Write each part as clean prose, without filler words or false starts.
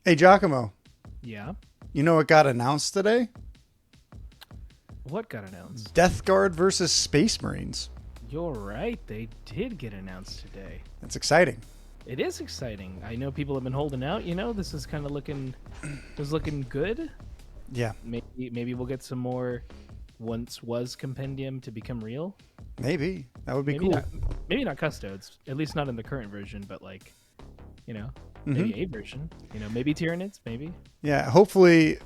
Hey, Giacomo, Yeah. you know what got announced today? What got announced? Death Guard versus Space Marines. You're right. They did get announced today. That's exciting. It is exciting. I know people have been holding out. This is kind of looking good. Yeah, Maybe we'll get some more once was compendium to become real. maybe. That would be Maybe cool. not. Maybe not custodes. At least not in the current version. But you know, hmm maybe a version. Maybe Tyranids. Maybe. Yeah, hopefully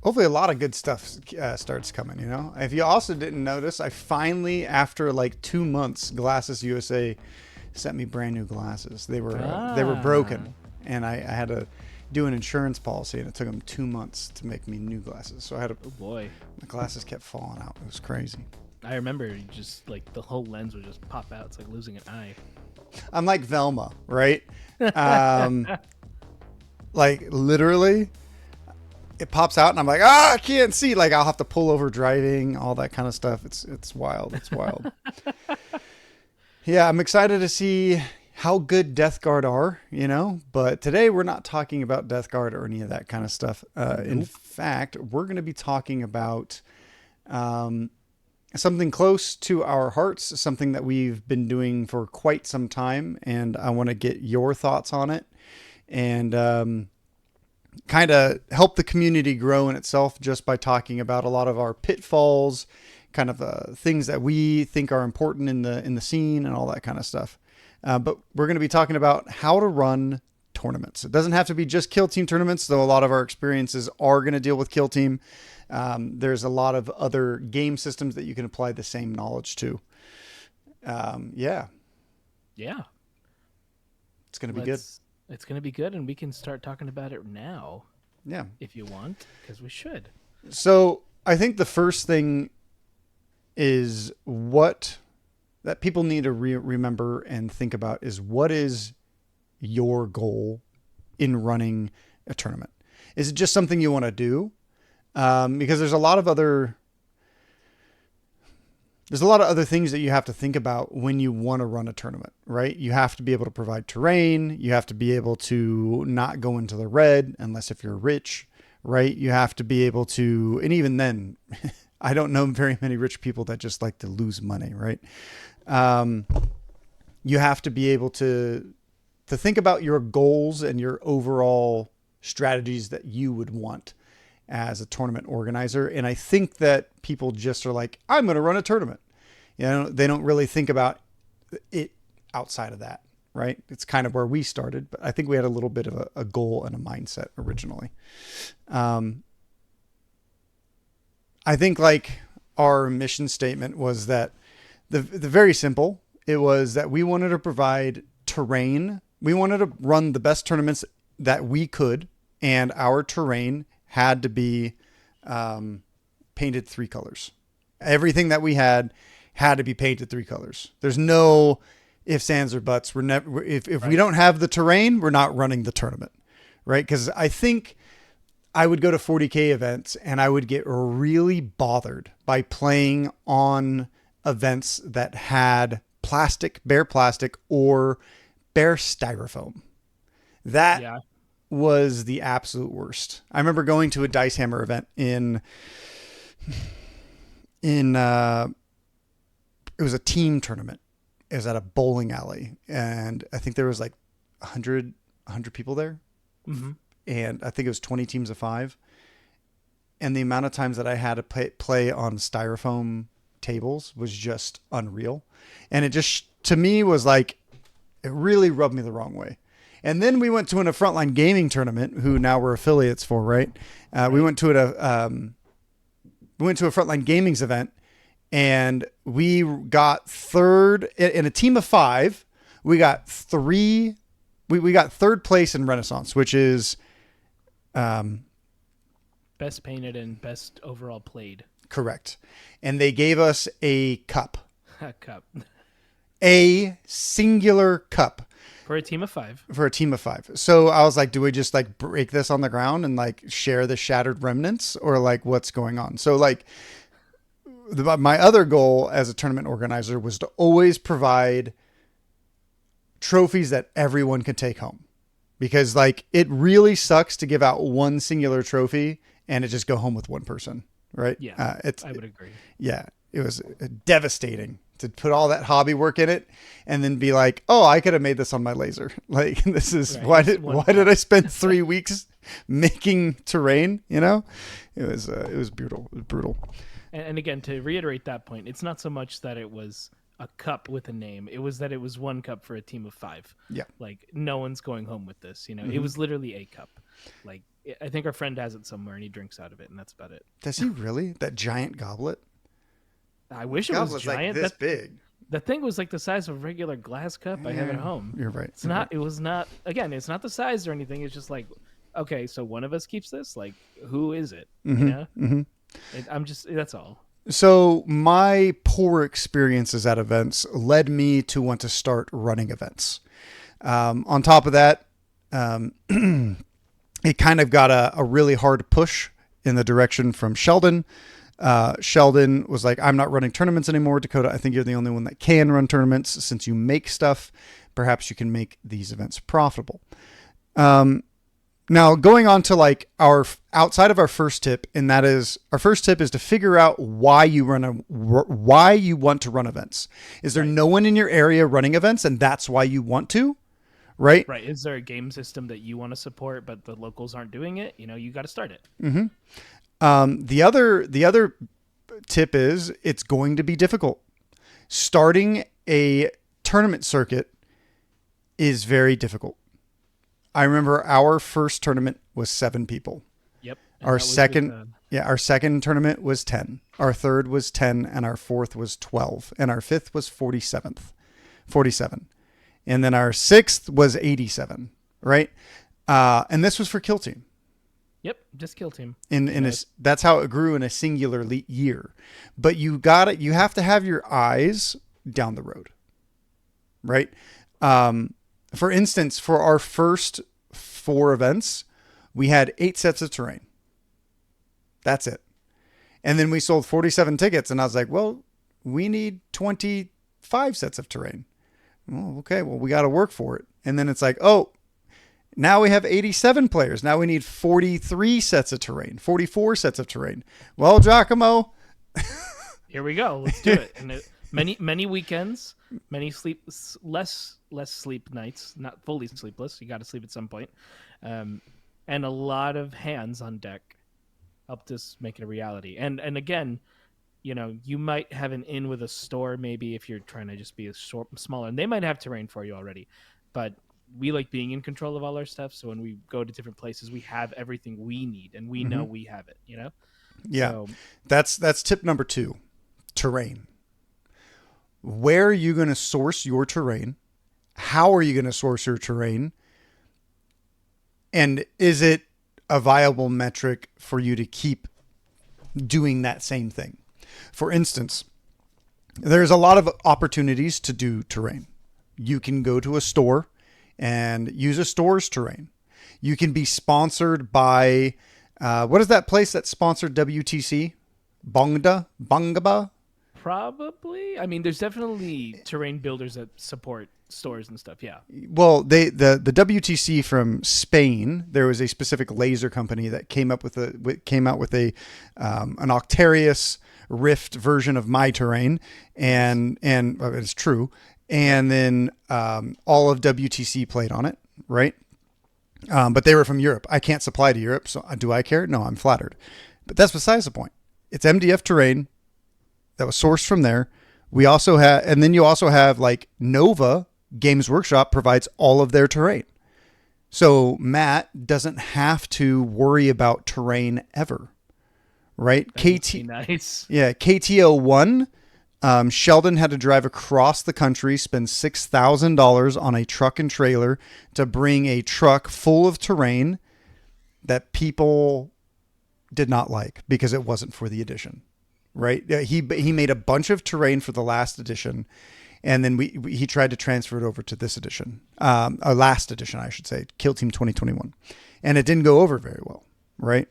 a lot of good stuff starts coming, you know? If you also didn't notice, I finally, after like 2 months, Glasses USA sent me brand new glasses. They were Ah. broken, and I had to do an insurance policy, and it took them 2 months to make me new glasses. So Oh boy. my glasses kept falling out. It was crazy. I remember just like the whole lens would just pop out. It's like losing an eye. I'm like Velma, right? Um, like literally, it pops out, and I'm like, I can't see. Like I'll have to pull over driving, all that kind of stuff. It's wild. It's wild. Yeah, I'm excited to see how good Death Guard are, you know. But today we're not talking about Death Guard or any of that kind of stuff. In Nope. fact, we're going to be talking about um, something close to our hearts, something that we've been doing for quite some time, and I want to get your thoughts on it and kind of help the community grow in itself just by talking about a lot of our pitfalls, kind of things that we think are important in the scene and all that kind of stuff. But we're going to be talking about how to run tournaments. It doesn't have to be just kill team tournaments, though a lot of our experiences are going to deal with kill team. There's a lot of other game systems that you can apply the same knowledge to. Yeah, Yeah. it's going to be good. Let's. It's gonna be good, and we can start talking about it now Yeah. if you want, because we should. So I think the first thing is what that people need to remember and think about is what is your goal in running a tournament? Is it just something you want to do? Because there's a lot of other things that you have to think about when you want to run a tournament, right? You have to be able to provide terrain. You have to be able to not go into the red unless if you're rich, right? You have to be able to, and even then, I don't know very many rich people that just like to lose money, right? Um, you have to be able to think about your goals and your overall strategies that you would want as a tournament organizer. And I think that people just are like, I'm going to run a tournament. You know, they don't really think about it outside of that, right? It's kind of where we started, but I think we had a little bit of a goal and a mindset originally. Um, I think like our mission statement was that the very simple. It was that we wanted to provide terrain. We wanted to run the best tournaments that we could, and our terrain had to be painted three colors. Everything that we had to be painted three colors. There's no ifs, ands, or buts. We're never if we Right. don't have the terrain, we're not running the tournament, right? Because I think I would go to 40K events and I would get really bothered by playing on events that had plastic, bare plastic, or bare styrofoam. That Yeah. was the absolute worst. I remember going to a Dice Hammer event in it was a team tournament. It was at a bowling alley, and I think there was like 100 people there, Mm-hmm. and I think it was 20 teams of five. And the amount of times that I had to play on styrofoam tables was just unreal. And it just, to me, was like, it really rubbed me the wrong way. And then we went to a frontline gaming tournament, who now we're affiliates for, right? We Right. went to we went to a frontline gaming's event, and we got third in a team of five. We got three. We got third place in Renaissance, which is um, Best painted and best overall played. correct. And they gave us a cup, Cup a singular cup for a team of five. for a team of five. So I was like, do we just like break this on the ground and like share the shattered remnants, or like what's going on? So like my other goal as a tournament organizer was to always provide trophies that everyone could take home. because like it really sucks to give out one singular trophy and it just go home with one person, right? Yeah, I would agree. Yeah, it was devastating to put all that hobby work in it and then be like, oh, I could have made this on my laser. Like this is Right, why it's did one why did cup. I spend 3 weeks making terrain? You know, it was brutal. It was brutal. And again, to reiterate that point, it's not so much that it was a cup with a name; it was that it was one cup for a team of 5. Yeah. Like no one's going home with this. You know, it was literally a cup. Like I think our friend has it somewhere, and he drinks out of it, and that's about it. Does he really? That giant goblet? I wish it was Goblet's giant. like this big. The thing was like the size of a regular glass cup I have at home. You're right. It's not. It was not. Again, it's not the size or anything. It's just like, okay, so one of us keeps this. Like, who is it? You know. I'm just. That's all. So my poor experiences at events led me to want to start running events. On top of that, it kind of got a really hard push in the direction from Sheldon. Sheldon was like, I'm not running tournaments anymore. Dakota, I think you're the only one that can run tournaments since you make stuff. Perhaps you can make these events profitable. Now going on to like our outside of our first tip, and that is our first tip is to figure out why you want to run events. Is there no one in your area running events and that's why you want to? Right? Right. Is there a game system that you want to support, but the locals aren't doing it? You know, you got to start it. The other tip is it's going to be difficult. Starting a tournament circuit is very difficult. I remember our first tournament was 7 people. Yep. Our second tournament was 10. Our third was 10 and our fourth was 12 and our fifth was 47. And then our sixth was 87, right? And this was for Kill Team. Yep, just Kill Team. That's how it grew in a singular year. But you have to have your eyes down the road, right? For instance, for our first 4 events, we had 8 sets of terrain. That's it. And then we sold 47 tickets, and I was like, well, we need 25 sets of terrain. Oh, okay, well, we got to work for it. And then it's like, oh, now we have 87 players. Now we need 43 sets of terrain, 44 sets of terrain. Well, Giacomo. Here we go. Let's do it. And many weekends, many less sleep nights, not fully sleepless. You got to sleep at some point. And a lot of hands on deck helped us make it a reality. And again, you know, you might have an in with a store, maybe if you're trying to just be a smaller, and they might have terrain for you already, but we like being in control of all our stuff. So when we go to different places, we have everything we need and we know we have it, you know? Yeah. So, that's tip number 2, terrain. Where are you going to source your terrain? How are you going to source your terrain? And is it a viable metric for you to keep doing that same thing? For instance, there's a lot of opportunities to do terrain. You can go to a store and use a store's terrain. You can be sponsored by, what is that place that sponsored WTC? Bangaba? probably. I mean, there's definitely terrain builders that support stores and stuff. Yeah. Well, the WTC from Spain, there was a specific laser company that came out with an Octarius Rift version of my terrain, and it's true. And then all of WTC played on it, right? But they were from Europe. I can't supply to Europe, so do I care? No, I'm flattered. But that's besides the point. It's MDF terrain that was sourced from there. We also have, and then you also have like Nova Games Workshop provides all of their terrain. So Matt doesn't have to worry about terrain ever, right? Nice. Yeah, KTO1. Sheldon had to drive across the country, spend $6,000 on a truck and trailer to bring a truck full of terrain that people did not like because it wasn't for the edition, right? He made a bunch of terrain for the last edition, and then he tried to transfer it over to this edition, last edition, I should say, Kill Team 2021, and it didn't go over very well, right?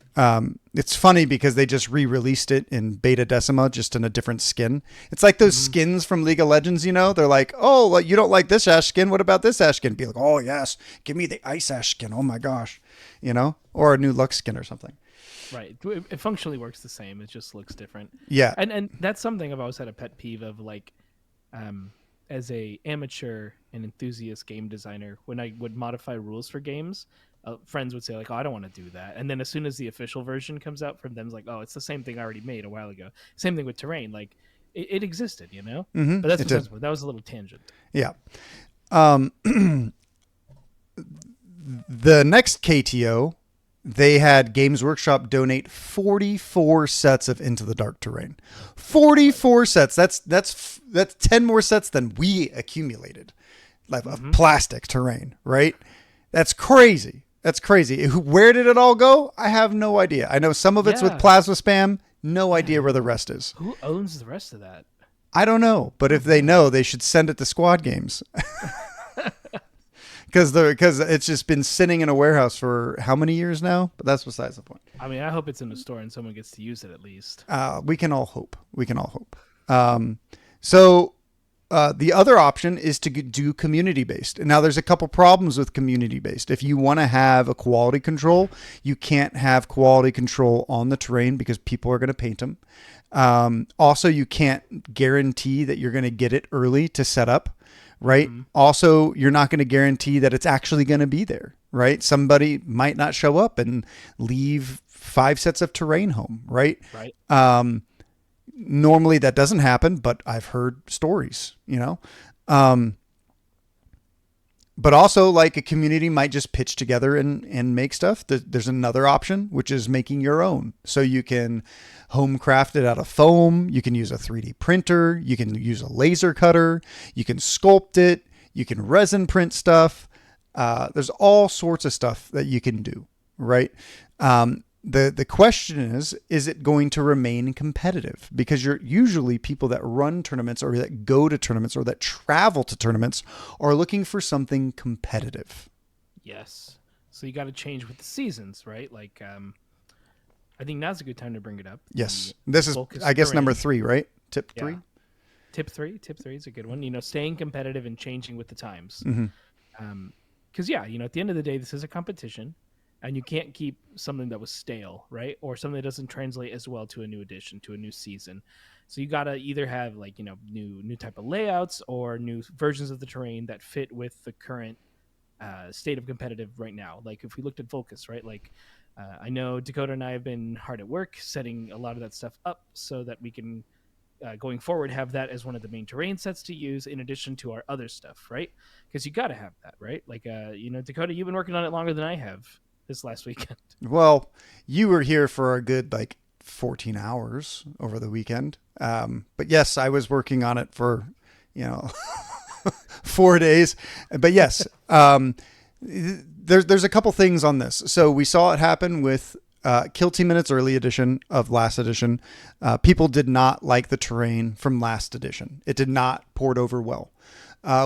It's funny because they just re-released it in beta decima, just in a different skin. It's like those skins from League of Legends, you know? They're like, oh, well, you don't like this Ash skin. What about this Ash skin? Be like, oh, yes, give me the Ice Ash skin. Oh, my gosh. You know? Or a new Lux skin or something. Right. It functionally works the same. It just looks different. Yeah. And that's something I've always had a pet peeve of, like, as a amateur and enthusiast game designer, when I would modify rules for games, friends would say like, "Oh, I don't want to do that." And then as soon as the official version comes out from them, it's like, "Oh, it's the same thing I already made a while ago." Same thing with terrain. Like, it existed, you know. Mm-hmm. But that's what that was a little tangent. Yeah. The next KTO, they had Games Workshop donate 44 sets of Into the Dark terrain. 44 sets. That's 10 more sets than we accumulated, like of plastic terrain, right? That's crazy. That's crazy. Where did it all go? I have no idea. I know some of it's with plasma spam. No idea where the rest is. Who owns the rest of that? I don't know, but if they know, they should send it to Squad Games. Because it's just been sitting in a warehouse for how many years now? But that's besides the point. I mean, I hope it's in the store and someone gets to use it at least. We can all hope. So the other option is to do community-based. Now, there's a couple problems with community-based. If you want to have a quality control, you can't have quality control on the terrain because people are going to paint them. Also, you can't guarantee that you're going to get it early to set up. Right. Mm-hmm. Also, you're not going to guarantee that it's actually going to be there. Right. Somebody might not show up and leave 5 sets of terrain home. Right. Right. Normally that doesn't happen, but I've heard stories, you know. But also, like, a community might just pitch together and make stuff. There's another option, which is making your own. So you can home craft it out of foam. You can use a 3D printer. You can use a laser cutter. You can sculpt it. You can resin print stuff. There's all sorts of stuff that you can do, right? The question is it going to remain competitive? Because you're usually people that run tournaments or that go to tournaments or that travel to tournaments are looking for something competitive. Yes. So you got to change with the seasons, right? Like, I think now's a good time to bring it up. Yes. This is, I guess, number 3, right? Tip 3? Yeah. Tip 3 is a good one. You know, staying competitive and changing with the times. Mm-hmm. Because, you know, at the end of the day, this is a competition. And you can't keep something that was stale, right? Or something that doesn't translate as well to a new edition, to a new season. So you got to either have, like, you know, new type of layouts or new versions of the terrain that fit with the current state of competitive right now. Like, if we looked at Volcus, right? Like, I know Dakota and I have been hard at work setting a lot of that stuff up so that we can, going forward, have that as one of the main terrain sets to use in addition to our other stuff, right? Because you got to have that, right? Like, you know, Dakota, you've been working on it longer than I have. This last weekend. Well, you were here for a good 14 hours over the weekend. But yes, I was working on it for, 4 days. But yes, there's a couple things on this. So we saw it happen with Kill Team Minutes early edition of last edition. People did not like the terrain from last edition. It did not port over well.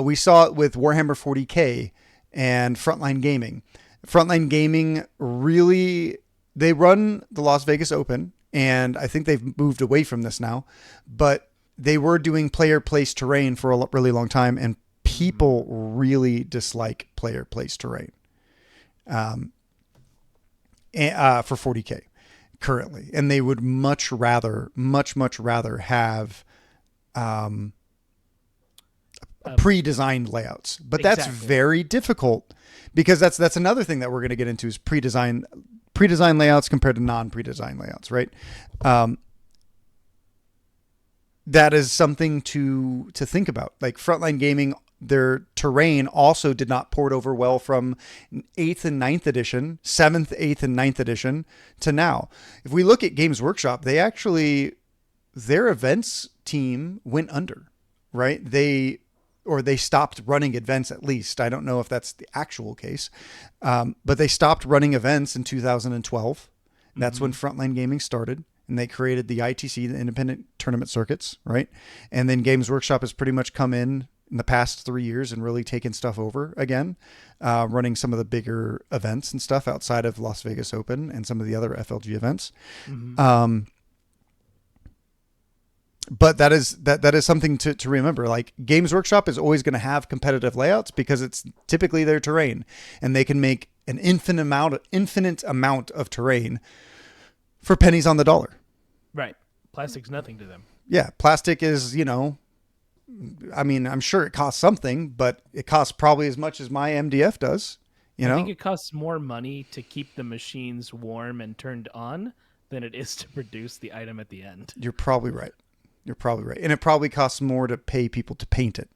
We saw it with Warhammer 40K and Frontline Gaming. Frontline Gaming really, they run the Las Vegas Open, and I think they've moved away from this now, but they were doing player place terrain for a really long time, and people really dislike player place terrain for 40K currently. And they would much rather have pre-designed layouts, but that's very difficult because that's another thing that we're going to get into is pre-design layouts compared to non-pre-design layouts, right? That is something to think about. Like Frontline Gaming, their terrain also did not port over well from 8th and 9th edition, 7th, 8th, and 9th edition to now. If we look at Games Workshop, their events team went under, right? They stopped running events at least. I don't know if that's the actual case, but they stopped running events in 2012. That's when Frontline Gaming started, and they created the ITC, the Independent Tournament Circuits, right? And then Games Workshop has pretty much come in in the past 3 years and really taken stuff over again, running some of the bigger events and stuff outside of Las Vegas Open and some of the other FLG events. Mm-hmm. But that is something to remember. Like, Games Workshop is always going to have competitive layouts because it's typically their terrain, and they can make an infinite amount of terrain for pennies on the dollar. Right. Plastic's nothing to them. Yeah, plastic is, I mean, I'm sure it costs something, but it costs probably as much as my MDF does. I think it costs more money to keep the machines warm and turned on than it is to produce the item at the end. You're probably right. And it probably costs more to pay people to paint it,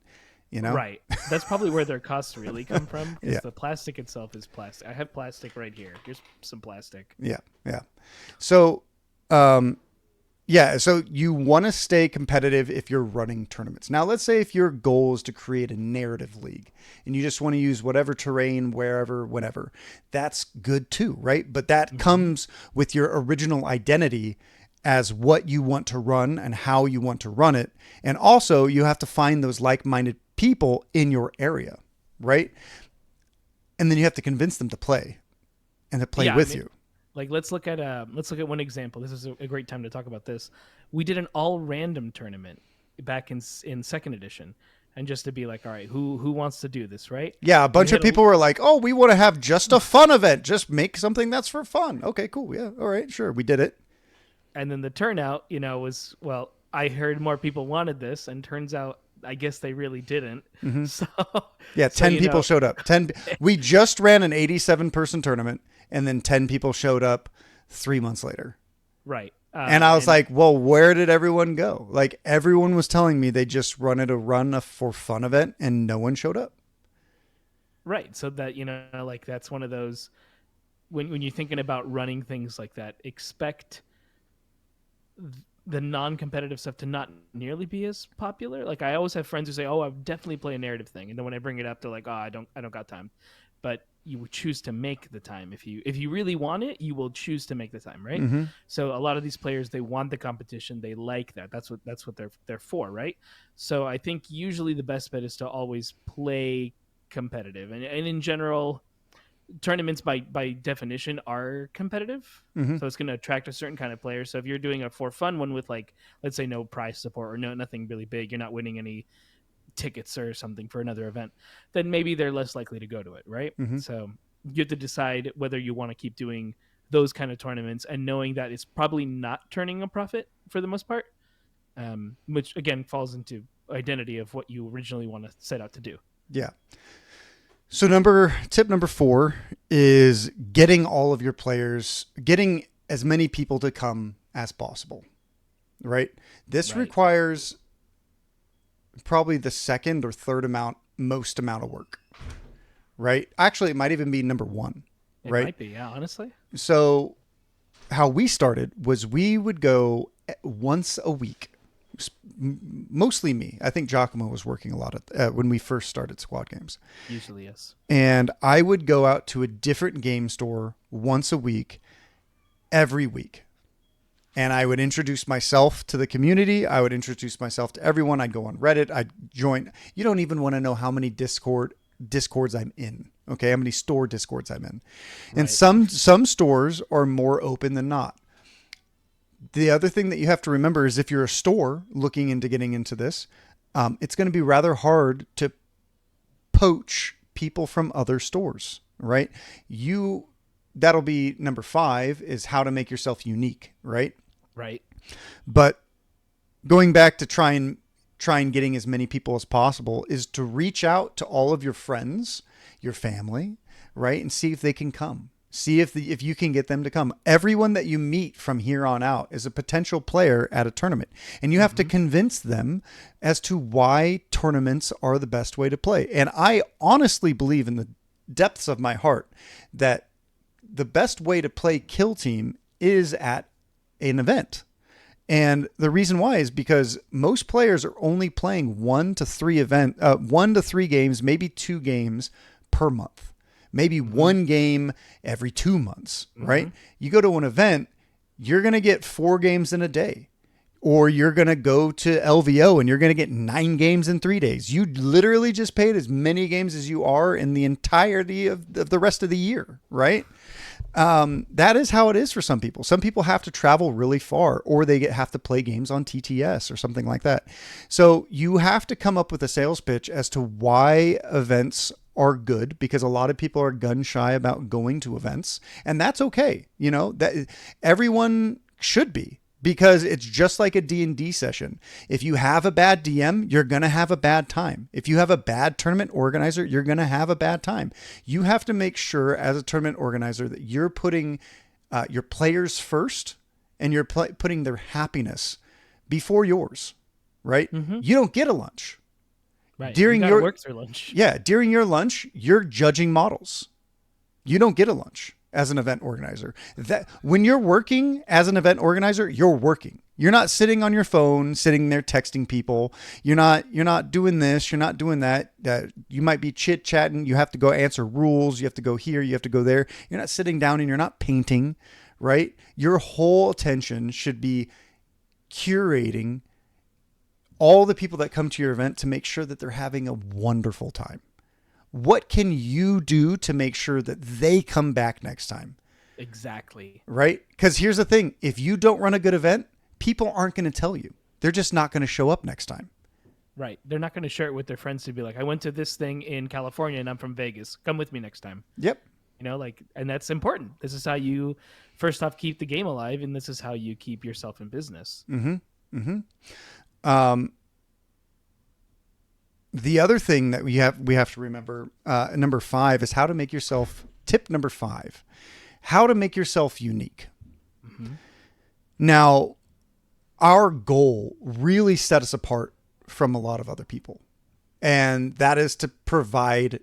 Right. That's probably where their costs really come from, because Yeah. the plastic itself is plastic. I have plastic right here. Here's some plastic. Yeah. So, so you want to stay competitive if you're running tournaments. Now, let's say if your goal is to create a narrative league and you just want to use whatever terrain, wherever, whenever, that's good too, right? But that comes with your original identity as what you want to run and how you want to run it. And also, you have to find those like-minded people in your area, right? And then you have to convince them to play and to play with you. Like, let's look at one example. This is a great time to talk about this. We did an all random tournament back in second edition, and just to be like, all right, who wants to do this, right? Yeah, a bunch of people were like, "Oh, we want to have just a fun event. Just make something that's for fun." Okay, cool. Yeah, all right, sure. We did it. And then the turnout, was, well, I heard more people wanted this, and turns out, I guess they really didn't. Mm-hmm. So yeah, 10 people showed up. 10. We just ran an 87-person tournament, and then 10 people showed up 3 months later. Right. And I was like, well, where did everyone go? Like, everyone was telling me they just wanted to run a for fun event, and no one showed up. Right. So that, like, that's one of those, when you're thinking about running things like that, expect the non-competitive stuff to not nearly be as popular. Like, I always have friends who say, "Oh, I would definitely play a narrative thing," and then when I bring it up, they're like, "Oh, I don't got time." But you would choose to make the time if you really want it. You will choose to make the time, right? Mm-hmm. So a lot of these players, they want the competition. They like that. That's what they're for, right? So I think usually the best bet is to always play competitive, and in general, tournaments by definition are competitive. Mm-hmm. So it's going to attract a certain kind of player. So if you're doing a for fun one with, like, let's say no prize support or nothing really big, you're not winning any tickets or something for another event, then maybe they're less likely to go to it, right? Mm-hmm. So you have to decide whether you want to keep doing those kind of tournaments, and knowing that it's probably not turning a profit for the most part, which again falls into identity of what you originally want to set out to do. Yeah. So tip number 4 is getting all of your players, getting as many people to come as possible, right? This requires probably the second or third most amount of work, right? Actually, it might even be number 1, right? It might be, yeah, honestly. So how we started was we would go once a week. Mostly me. I think Giacomo was working a lot when we first started Squad Games. Usually, yes. And I would go out to a different game store once a week, every week. And I would introduce myself to the community. I would introduce myself to everyone. I'd go on Reddit. I'd join. You don't even want to know how many Discords I'm in. Okay, how many store Discords I'm in. And some stores are more open than not. The other thing that you have to remember is if you're a store looking into getting into this, it's going to be rather hard to poach people from other stores, right? That'll be number 5 is how to make yourself unique, right? Right. But going back to try and getting as many people as possible is to reach out to all of your friends, your family, right? And see if they can come. See if you can get them to come. Everyone that you meet from here on out is a potential player at a tournament. And you have to convince them as to why tournaments are the best way to play. And I honestly believe in the depths of my heart that the best way to play Kill Team is at an event. And the reason why is because most players are only playing 1 to 3 games, maybe 2 games per month. Maybe 1 game every 2 months, right? You go to an event, you're going to get 4 games in a day or you're going to go to LVO and you're going to get 9 games in 3 days. You literally just paid as many games as you are in the entirety of the rest of the year, right? That is how it is for some people. Some people have to travel really far, or they have to play games on TTS or something like that. So you have to come up with a sales pitch as to why events are good, because a lot of people are gun shy about going to events, and that's okay. You know, that everyone should be, because it's just like a D&D session. If you have a bad DM, you're going to have a bad time. If you have a bad tournament organizer, you're going to have a bad time. You have to make sure as a tournament organizer that you're putting your players first, and you're putting their happiness before yours, right? Mm-hmm. You don't get a lunch. Right. During you your work through lunch. Yeah, during your lunch, you're judging models. You don't get a lunch as an event organizer. That when you're working as an event organizer, you're working. You're not sitting on your phone, sitting there texting people. You're not doing this, you're not doing that. You might be chit-chatting, you have to go answer rules, you have to go here, you have to go there. You're not sitting down and you're not painting, right? Your whole attention should be curating all the people that come to your event to make sure that they're having a wonderful time. What can you do to make sure that they come back next time? Exactly. Right? Because here's the thing. If you don't run a good event, people aren't going to tell you. They're just not going to show up next time. Right. They're not going to share it with their friends to be like, I went to this thing in California and I'm from Vegas. Come with me next time. Yep. You know, like, and that's important. This is how you, first off, keep the game alive. And this is how you keep yourself in business. Mm-hmm. Mm-hmm. The other thing that we have to remember, number 5, is how to make yourself, tip number 5, how to make yourself unique. Mm-hmm. Now, our goal really set us apart from a lot of other people, and that is to provide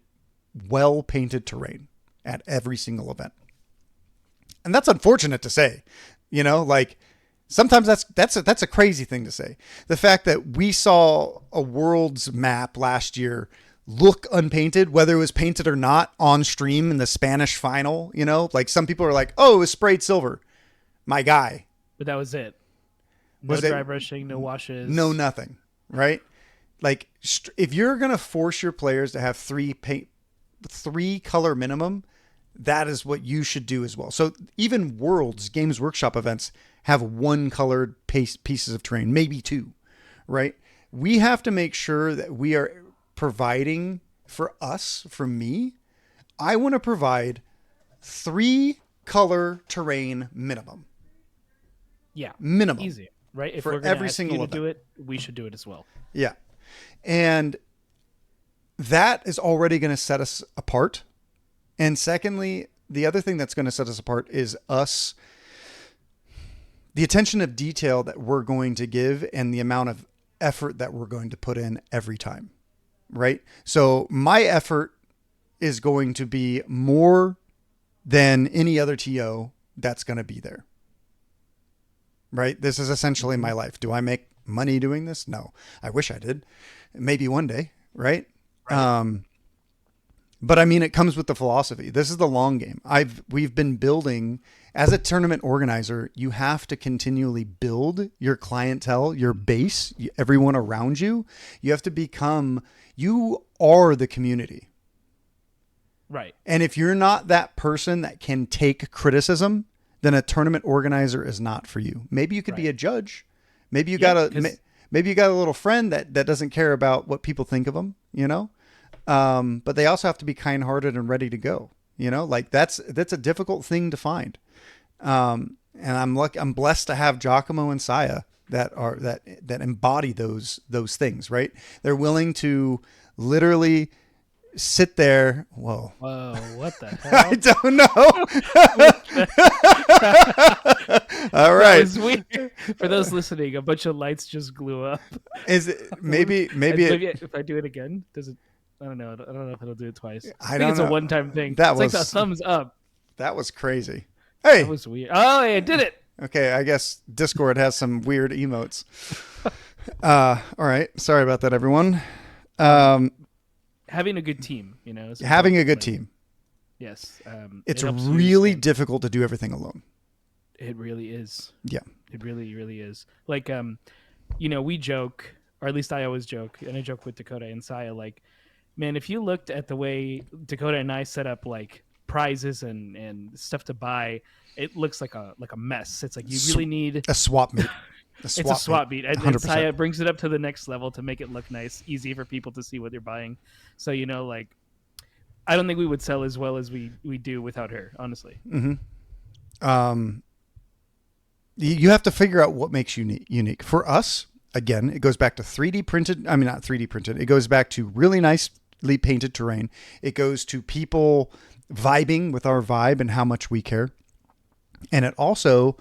well-painted terrain at every single event. And that's unfortunate to say, you know, like, sometimes that's a crazy thing to say. The fact that we saw a world's map last year look unpainted, whether it was painted or not, on stream in the Spanish final, you know, like some people are like, oh, it was sprayed silver. My guy. But that was it. No dry brushing, no washes. No nothing, right? Like, if you're going to force your players to have 3 color minimum, that is what you should do as well. So even Worlds, Games Workshop events have 1 colored pieces of terrain, maybe 2, right? We have to make sure that we are providing for me. I want to provide 3 color terrain minimum. Yeah. Minimum. Easy, right? If for we're going every to ask single you to event. do it, we should do it as well. Yeah. And that is already going to set us apart. And secondly, the other thing that's going to set us apart is the attention of detail that we're going to give and the amount of effort that we're going to put in every time, right? So my effort is going to be more than any other TO that's going to be there, right? This is essentially my life. Do I make money doing this? No. I wish I did. Maybe one day, right? But I mean, it comes with the philosophy. This is the long game. We've been building. As a tournament organizer, you have to continually build your clientele, your base, everyone around you. You have to you are the community. Right. And if you're not that person that can take criticism, then a tournament organizer is not for you. Maybe you could be a judge. Maybe you got a little friend that doesn't care about what people think of them, you know? But they also have to be kind-hearted and ready to go. You know, like that's a difficult thing to find. And I'm blessed to have Giacomo and Saya that embody those things, right? They're willing to literally sit there. Whoa, what the hell? I don't know. All right. That was weird. For those listening, a bunch of lights just glue up. Is it maybe if I do it again, does it? I don't know. I don't know if it'll do it twice. I think it's a one-time thing. It's like the thumbs up. That was crazy. Hey, that was weird. Oh, I did it. Okay, I guess Discord has some weird emotes. All right, sorry about that, everyone. Having a good team, you know. Having a good team. Yes. It's really difficult to do everything alone. It really is. Yeah. It really, really is. Like, we joke, or at least I always joke, and I joke with Dakota and Saya, like, man, if you looked at the way Dakota and I set up like prizes and stuff to buy, it looks like a mess. It's like you really need a swap meet. it's a swap meet, and 100%. Saya brings it up to the next level to make it look nice, easy for people to see what they're buying. So like, I don't think we would sell as well as we do without her, honestly. You have to figure out what makes you unique. For us, again, it goes back to 3D printed. I mean, not 3D printed. It goes back to really nicely painted terrain. It goes to people vibing with our vibe and how much we care. And it also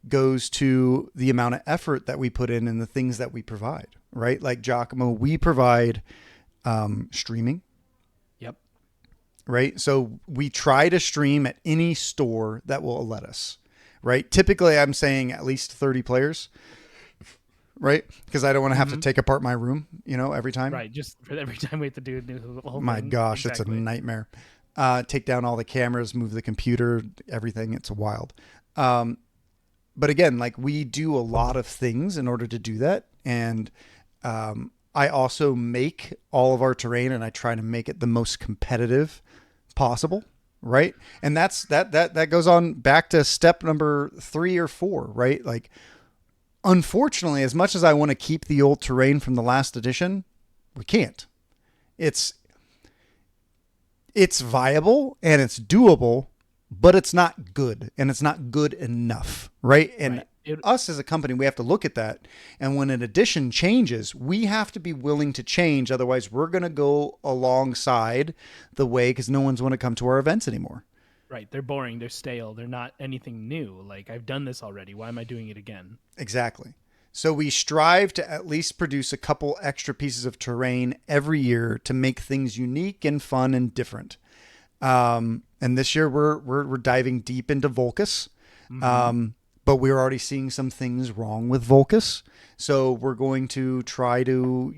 goes to the amount of effort that we put in and the things that we provide, right? Like Giacomo, we provide streaming. Yep. Right. So we try to stream at any store that will let us, right? Typically I'm saying at least 30 players, right? Because I don't want to have to take apart my room, every time. Right. Just for every time we have to do the whole My thing. gosh, Exactly. It's a nightmare. Take down all the cameras, move the computer, everything. It's wild. But again, like we do a lot of things in order to do that. And I also make all of our terrain and I try to make it the most competitive possible. Right. And that goes on back to step number 3 or 4, right? Like, unfortunately, as much as I want to keep the old terrain from the last edition, we can't. It's viable and it's doable, but it's not good and it's not good enough, right? And us as a company, we have to look at that. And when an edition changes, we have to be willing to change. Otherwise, we're going to go alongside the way because no one's going to come to our events anymore. Right. They're boring. They're stale. They're not anything new. Like, I've done this already. Why am I doing it again? Exactly. So we strive to at least produce a couple extra pieces of terrain every year to make things unique and fun and different. And this year we're diving deep into Volcus. But we're already seeing some things wrong with Volcus. So we're going to try to,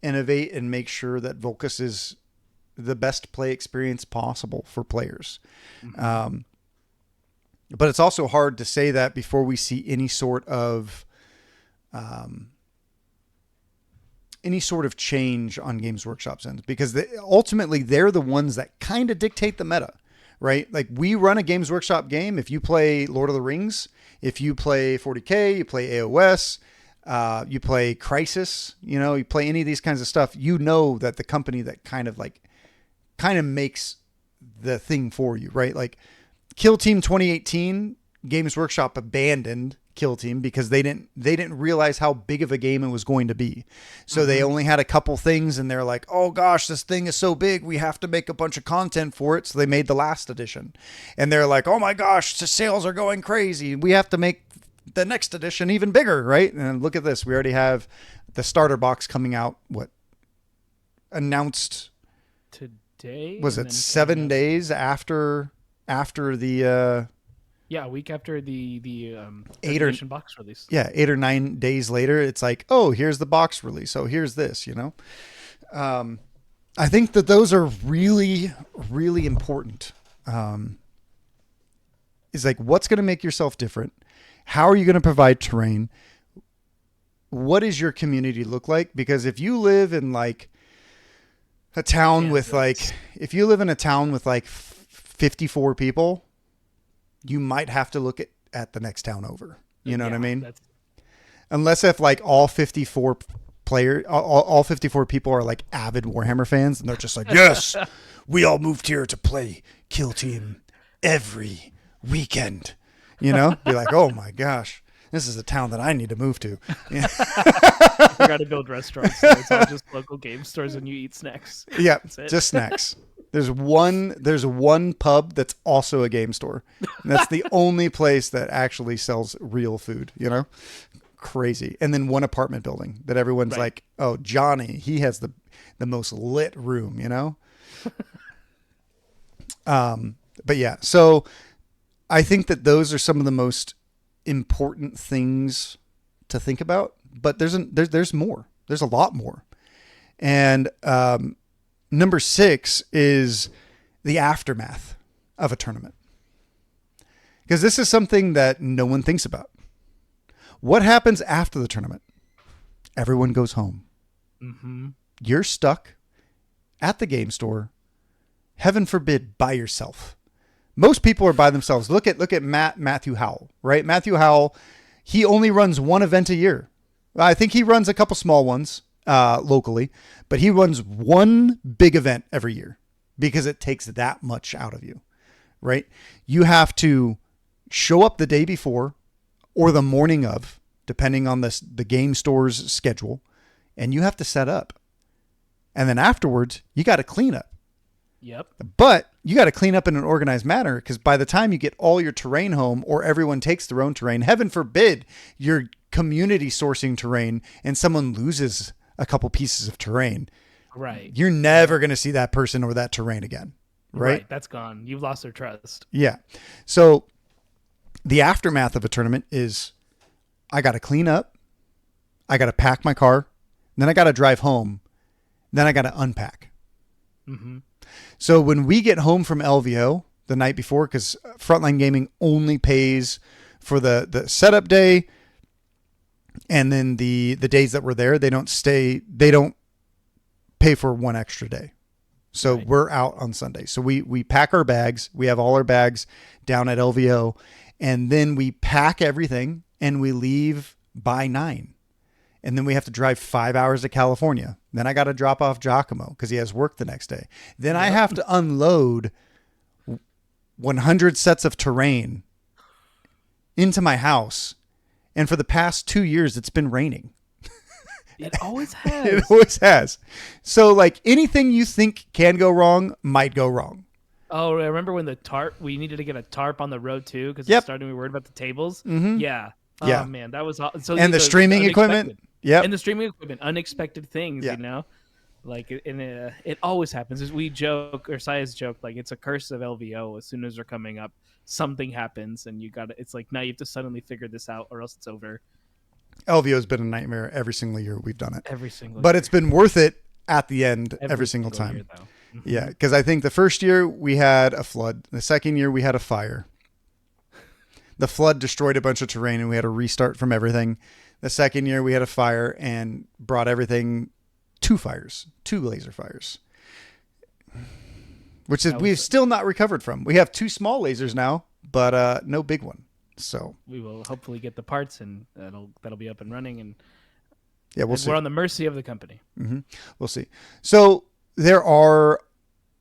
innovate and make sure that Volcus is the best play experience possible for players. But it's also hard to say that before we see any sort of change on Games Workshop's end, because ultimately they're the ones that kind of dictate the meta, right? Like, we run a Games Workshop game. If you play Lord of the Rings, if you play 40K, you play AOS, you play Crisis, you play any of these kinds of stuff, that the company that kind of makes the thing for you, right? Like Kill Team 2018, Games Workshop abandoned Kill Team because they didn't realize how big of a game it was going to be. So they only had a couple things and they're like, oh gosh, this thing is so big, we have to make a bunch of content for it. So they made the last edition and they're like, oh my gosh, the sales are going crazy, we have to make the next edition even bigger, right? And look at this, we already have the starter box coming out, announced today? Was it 7 days after the a week after the 8 or box release. Yeah, 8 or 9 days later, it's like, oh, here's the box release. Oh, here's this, I think that those are really, really important. Is like, what's going to make yourself different? How are you going to provide terrain? What does your community look like? Because if you live in like a town with if you live in a town with like 54 people, you might have to look at the next town over. You know what I mean? Unless if like all 54 all 54 people are like avid Warhammer fans and they're just like, yes, we all moved here to play Kill Team every weekend. Be like, oh my gosh, this is a town that I need to move to. Yeah. You got to build restaurants. So it's all just local game stores and you eat snacks. Yeah, just snacks. There's one pub that's also a game store. And that's the only place that actually sells real food, Crazy. And then one apartment building that everyone's like, oh, Johnny, he has the most lit room, But yeah, so I think that those are some of the most important things to think about, but there's more. There's a lot more. And number 6 is the aftermath of a tournament. Because this is something that no one thinks about. What happens after the tournament? Everyone goes home. Mm-hmm. You're stuck at the game store, heaven forbid, by yourself. Most people are by themselves. Look at Matthew Howell, right? Matthew Howell, he only runs one event a year. I think he runs a couple small ones locally, but he runs one big event every year because it takes that much out of you, right? You have to show up the day before or the morning of, depending on the game store's schedule, and you have to set up. And then afterwards, you got to clean up. Yep. But you got to clean up in an organized manner, because by the time you get all your terrain home, or everyone takes their own terrain, heaven forbid you're community sourcing terrain and someone loses a couple pieces of terrain. Right. You're never going to see that person or that terrain again. Right? That's gone. You've lost their trust. Yeah. So the aftermath of a tournament is I got to clean up. I got to pack my car. Then I got to drive home. Then I got to unpack. Mm-hmm. So when we get home from LVO the night before, because Frontline Gaming only pays for the setup day, and then the days that we're there, they don't pay for one extra day. So Right. We're out on Sunday. So we pack our bags. We have all our bags down at LVO, and then we pack everything and we leave by 9. And then we have to drive 5 hours to California. Then I got to drop off Giacomo because he has work the next day. Then I have to unload 100 sets of terrain into my house. And for the past 2 years, it's been raining. It always has. It always has. So like anything you think can go wrong might go wrong. Oh, I remember when we needed to get a tarp on the road too, because Yep. it started, we were worried about the tables. Mm-hmm. Yeah. Oh Yeah. man, that was so. And the these are streaming equipment. unexpected. Yep. And the streaming equipment, unexpected things, Yeah. you know, like it always happens. As we joke, or Sia's joke, like it's a curse of LVO. As soon as they're coming up, something happens, and it's like now you have to suddenly figure this out, or else it's over. LVO has been a nightmare every single year we've done it. Every single. But year. it's been worth it at the end every single time. year, though. Mhm. Yeah, because I think the first year we had a flood. The second year we had a fire. The flood destroyed a bunch of terrain and we had to restart from everything. The second year we had a fire and brought everything 2 laser fires, which is we've still not recovered from. We have 2 small lasers now, but no big one. So we will hopefully get the parts, and that'll be up and running, and yeah, we'll see. We're on the mercy of the company. Mm-hmm. We'll see. So there are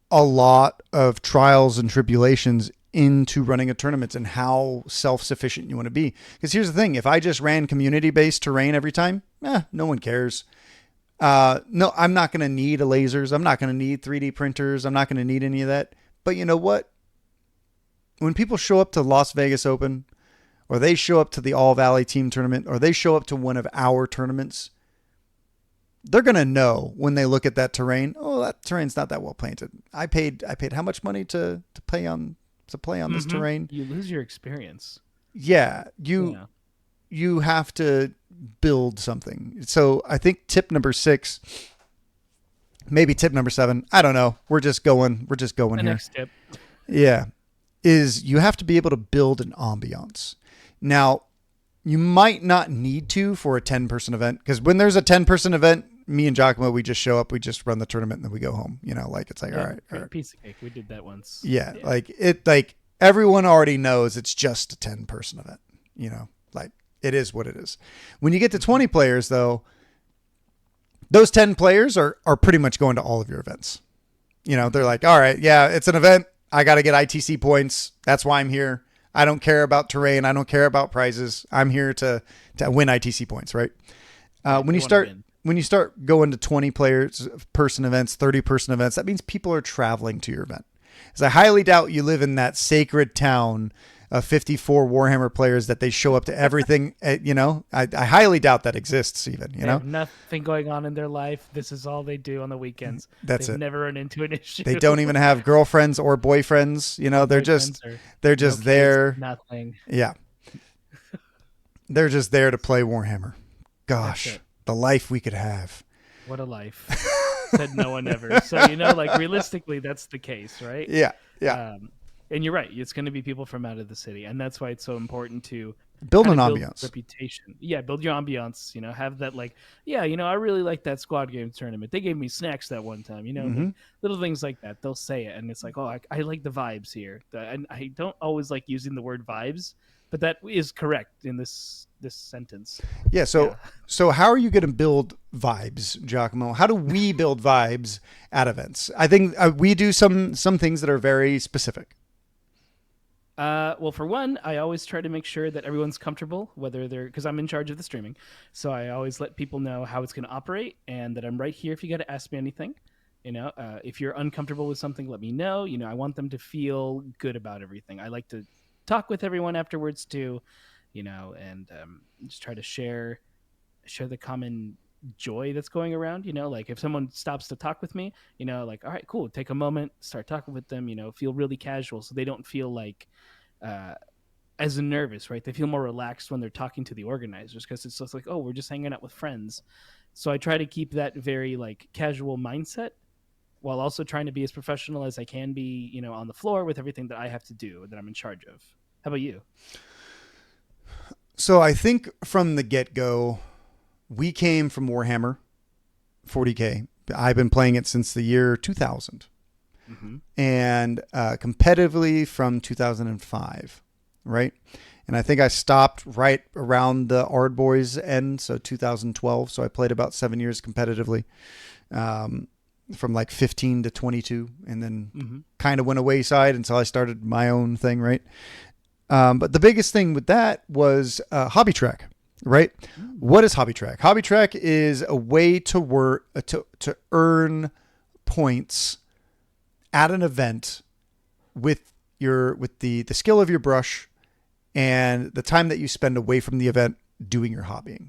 a lot of trials and tribulations into running a tournament and how self-sufficient you want to be. Because here's the thing. If I just ran community-based terrain every time, no one cares. No, I'm not going to need a lasers. I'm not going to need 3D printers. I'm not going to need any of that. But you know what? When people show up to Las Vegas Open, or they show up to the All Valley Team Tournament, or they show up to one of our tournaments, they're going to know when they look at that terrain, oh, that terrain's not that well painted. I paid how much money to play on this terrain? You lose your experience. Yeah, you have to build something. So I think tip number 6, maybe tip number 7, I don't know. We're just going The here. next tip. Yeah, is you have to be able to build an ambiance. Now, you might not need to for a 10-person event, because when there's a 10-person event, me and Giacomo, we just show up, we just run the tournament, and then we go home. You know, like it's like, all right. Piece of cake. We did that once. Yeah, like everyone already knows it's just a 10-person event. You know, like it is what it is. When you get to 20 players, though, those 10 players are pretty much going to all of your events. You know, they're like, all right, yeah, it's an event. I got to get ITC points. That's why I'm here. I don't care about terrain. I don't care about prizes. I'm here to win ITC points, right? When you start going to 20 person events, 30-person events, that means people are traveling to your event. Because I highly doubt you live in that sacred town of 54 Warhammer players that they show up to everything. You know, I highly doubt that exists even, you know? Have nothing going on in their life. This is all they do on the weekends. They've never run into an issue. They don't even have girlfriends or boyfriends. You know, they're just there. Nothing. Yeah. They're just there to play Warhammer. Gosh, the life we could have. What a life. Said no one ever. So, you know, like realistically, that's the case, right? Yeah. Yeah. And you're right. It's going to be people from out of the city. And that's why it's so important to Build kind an of build ambiance. reputation. Yeah, build your ambiance. Have that like, yeah, I really like that squad game tournament. They gave me snacks that one time. Like Hmm. little things like that. They'll say it, and it's like, oh, I like the vibes here. And I don't always like using the word vibes, but that is correct in this sentence. Yeah. Yeah. So how are you going to build vibes, Giacomo? How do we build vibes at events? I think we do some things that are very specific. Well, for one, I always try to make sure that everyone's comfortable, whether they're because I'm in charge of the streaming. So I always let people know how it's going to operate and that I'm right here if you got to ask me anything. If you're uncomfortable with something, let me know. I want them to feel good about everything. I like to talk with everyone afterwards too, and just try to share the common joy that's going around. Like if someone stops to talk with me, like all right, cool, take a moment, start talking with them. Feel really casual so they don't feel like uh, as nervous, right? They feel more relaxed when they're talking to the organizers because it's just like, oh, we're just hanging out with friends. So I try to keep that very like casual mindset while also trying to be as professional as I can be, on the floor with everything that I have to do that I'm in charge of. How about you? So I think from the get go, we came from Warhammer 40K. I've been playing it since the year 2000 Mm-hmm. and competitively from 2005, right? And I think I stopped right around the Ard Boys end, so 2012. So I played about 7 years competitively, from like 15 to 22, and then Mm-hmm. kind of went a wayside until I started my own thing, right? But the biggest thing with that was Hobby Track, right? Mm. What is Hobby Track? Hobby Track is a way to work to earn points at an event with the skill of your brush and the time that you spend away from the event doing your hobbying.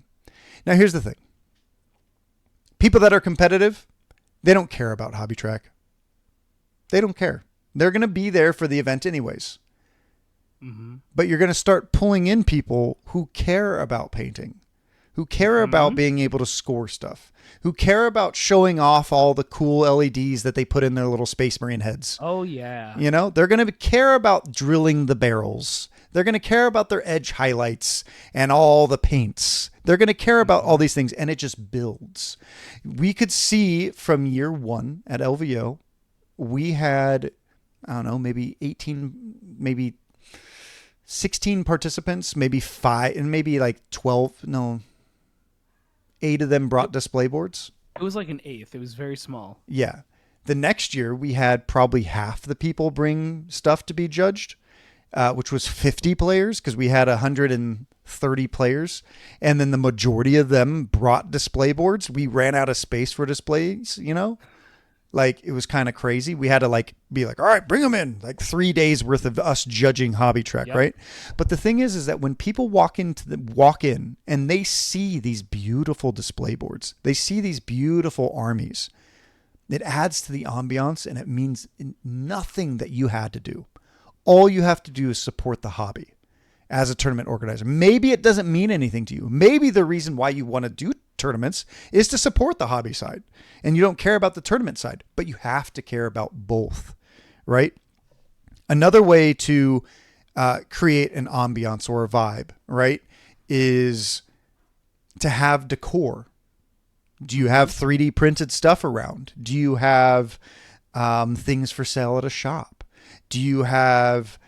Now here's the thing. People that are competitive, they don't care about Hobby Track. They don't care. They're going to be there for the event anyways. Mm-hmm. But you're going to start pulling in people who care about painting, who care about Mm-hmm. being able to score stuff, who care about showing off all the cool LEDs that they put in their little Space Marine heads. Oh yeah. They're going to care about drilling the barrels. They're going to care about their edge highlights and all the paints. They're going to care about all Mm-hmm. these things, and it just builds. We could see from year one at LVO, we had, I don't know, maybe 18, maybe 16 participants, maybe five, and maybe like 12, no, eight of them It, brought display boards. it was like an eighth. It was very small. Yeah. The next year, we had probably half the people bring stuff to be judged, which was 50 players because we had 130 players. And then the majority of them brought display boards. We ran out of space for displays. Like it was kind of crazy. We had to be like, all right, bring them in. Like 3 days worth of us judging Hobby Track, Yep. right? But the thing is that when people walk in and they see these beautiful display boards, they see these beautiful armies. It adds to the ambiance, and it means nothing that you had to do. All you have to do is support the hobby as a tournament organizer. Maybe it doesn't mean anything to you. Maybe the reason why you want to do tournaments is to support the hobby side and you don't care about the tournament side, but you have to care about both, right? Another way to create an ambiance or a vibe, right, is to have decor. Do you have 3D printed stuff around? Do you have things for sale at a shop? Do you have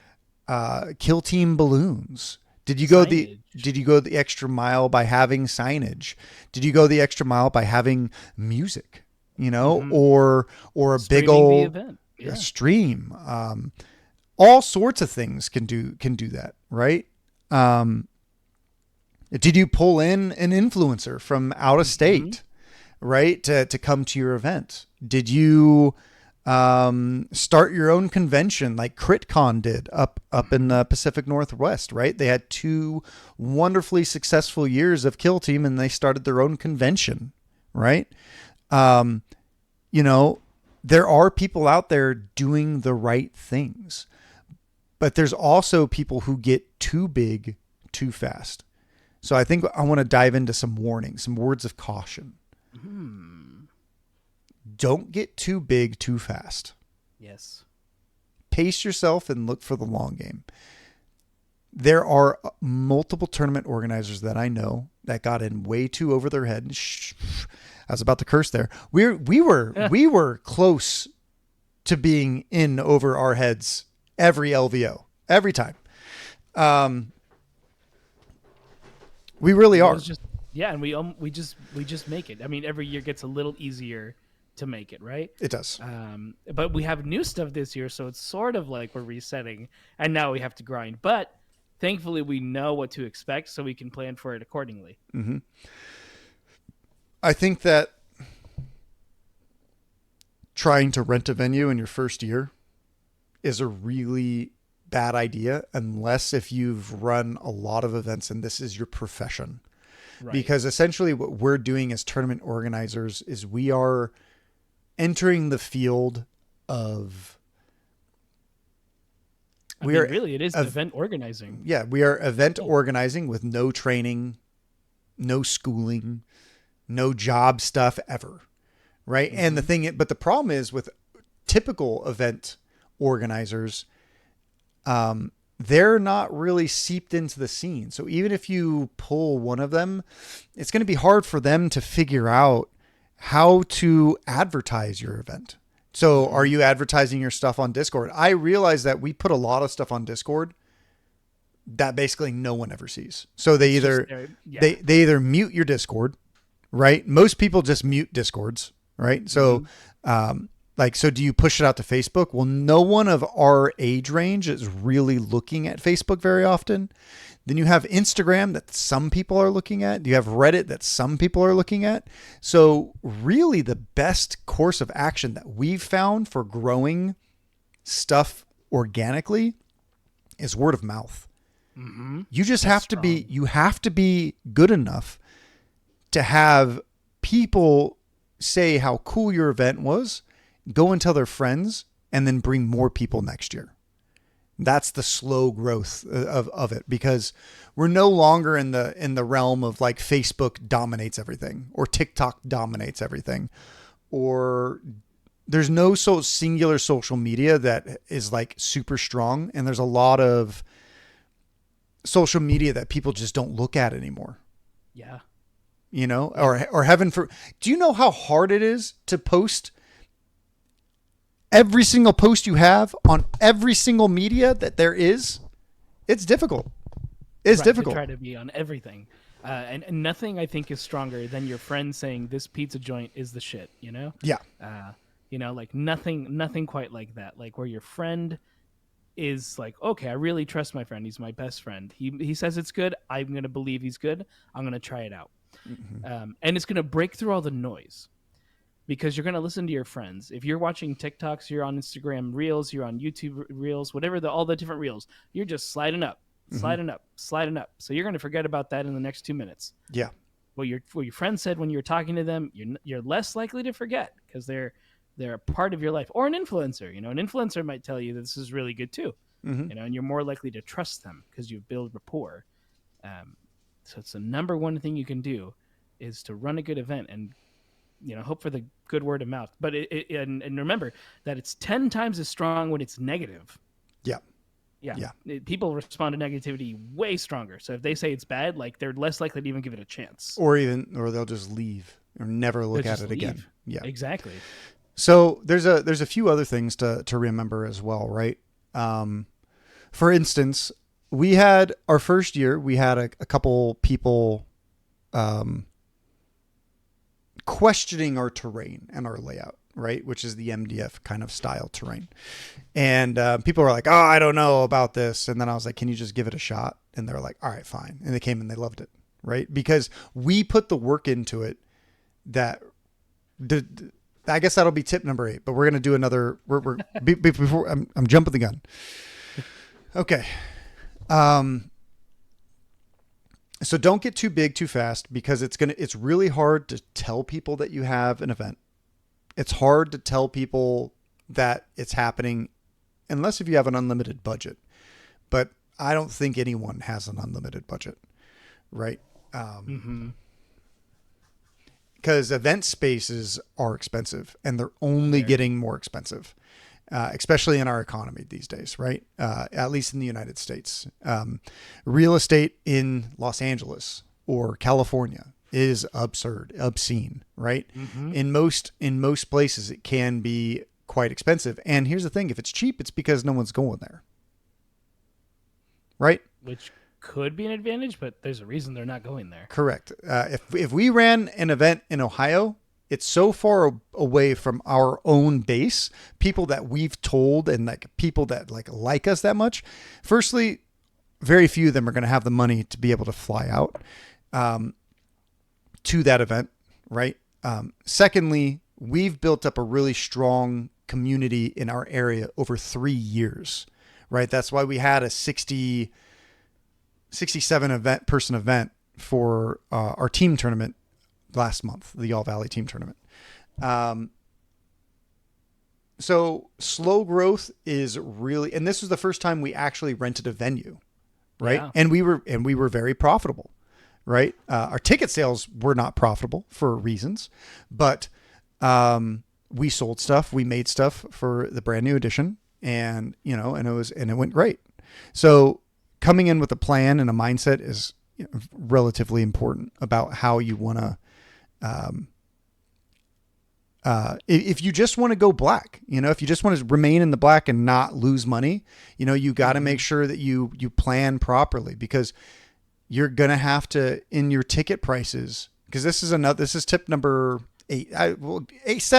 kill team balloons? Signage. Did you go the extra mile by having signage? Did you go the extra mile by having music? Mm-hmm. Or a big Streaming the old event. Yeah. stream. All sorts of things can do that, right? Um, did you pull in an influencer from out of Mm-hmm. state, right, to come to your event? Did you start your own convention like CritCon did up in the Pacific Northwest, right? They had 2 wonderfully successful years of Kill Team, and they started their own convention, right? Um, there are people out there doing the right things, but there's also people who get too big too fast. So I think I want to dive into some warnings, some words of caution. Hmm. Don't get too big too fast. Yes. Pace yourself and look for the long game. There are multiple tournament organizers that I know that got in way too over their head. Shh, I was about to curse there. We were close to being in over our heads every LVO, every time. We really Well, are. it's just yeah, and we just make it. I mean, every year gets a little easier to make it, right? It does. But we have new stuff this year, so it's sort of like we're resetting, and now we have to grind. But thankfully, we know what to expect, so we can plan for it accordingly. Mm-hmm. I think that trying to rent a venue in your first year is a really bad idea unless if you've run a lot of events and this is your profession. Right. Because essentially what we're doing as tournament organizers is we are entering the field of really it is event organizing. Yeah, we are event organizing with no training, no schooling, no job stuff ever. Right? Mm-hmm. And the problem is with typical event organizers, they're not really seeped into the scene. So even if you pull one of them, it's going to be hard for them to figure out how to advertise your event. So are you advertising your stuff on Discord? I realize that we put a lot of stuff on Discord that basically no one ever sees. So they they either mute your Discord, right? Most people just mute Discords, right? So, so do you push it out to Facebook? Well, no one of our age range is really looking at Facebook very often. Then you have Instagram that some people are looking at. You have Reddit that some people are looking at. So really the best course of action that we've found for growing stuff organically is word of mouth. Mm-hmm. You just have to be good enough to have people say how cool your event was, go and tell their friends, and then bring more people next year. That's the slow growth of it, because we're no longer in the realm of like Facebook dominates everything or TikTok dominates everything, or there's no singular social media that is like super strong. And there's a lot of social media that people just don't look at anymore. Yeah. You know, or heaven for, do you know how hard it is to post every single post you have on every single media that there is? It's difficult. It's difficult. To try to be on everything. And nothing I think is stronger than your friend saying this pizza joint is the shit, you know? Yeah. Like nothing quite like that. Like where your friend is like, okay, I really trust my friend. He's my best friend. He says it's good. I'm going to believe he's good. I'm going to try it out. Mm-hmm. And it's going to break through all the noise. Because you're going to listen to your friends. If you're watching TikToks, you're on Instagram Reels, you're on YouTube Reels, whatever all the different Reels, you're just sliding up. So you're going to forget about that in the next 2 minutes. Yeah. What your friend said when you were talking to them, you're less likely to forget because they're a part of your life. Or an influencer. You know, an influencer might tell you that this is really good too. Mm-hmm. You know, and you're more likely to trust them because you build rapport. So it's the number one thing you can do is to run a good event and hope for the good word of mouth. But and remember that it's 10 times as strong when it's negative. Yeah. People respond to negativity way stronger. So if they say it's bad, like they're less likely to even give it a chance. Or they'll just leave or never look at it again. Yeah, exactly. So there's a few other things to remember as well, right? For instance, we had our first year, we had a couple people, questioning our terrain and our layout, right? Which is the MDF kind of style terrain. And people were like, oh, I don't know about this. And then I was like, can you just give it a shot? And they're like, all right, fine. And they came and they loved it, right? Because we put the work into it that I guess that'll be tip number 8, but we're going to do another, before I'm jumping the gun. Okay. So don't get too big too fast, because it's really hard to tell people that you have an event. It's hard to tell people that it's happening unless if you have an unlimited budget. But I don't think anyone has an unlimited budget, right? Because event spaces are expensive and they're only getting more expensive. especially in our economy these days, right? At least in the United States. Real estate in Los Angeles or California is absurd, obscene, right? Mm-hmm. In most places, it can be quite expensive. And here's the thing: if it's cheap, it's because no one's going there, right? Which could be an advantage, but there's a reason they're not going there. Correct. If we ran an event in Ohio, it's so far away from our own base, people that we've told and like people that like us that much. Firstly, very few of them are going to have the money to be able to fly out to that event, right? Secondly, we've built up a really strong community in our area over 3 years, right? That's why we had a 67 person event for our team tournament last month, the All Valley team tournament. So slow growth is really, and this was the first time we actually rented a venue, right? Yeah. And we were very profitable, right? Our ticket sales were not profitable for reasons, but we sold stuff, we made stuff for the brand new edition, and it went great. So coming in with a plan and a mindset is relatively important about how you want to, if you just want to go black, if you just want to remain in the black and not lose money, you got to make sure that you plan properly, because you're going to have to, in your ticket prices, because this is tip number 8. This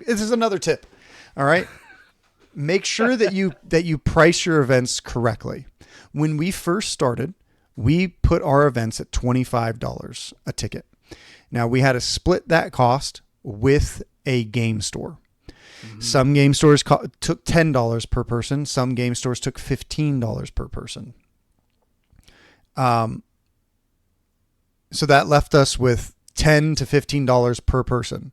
is another tip. All right. Make sure that you price your events correctly. When we first started, we put our events at $25 a ticket. Now we had to split that cost with a game store. Mm-hmm. Some game stores took $10 per person. Some game stores took $15 per person. So that left us with $10 to $15 per person.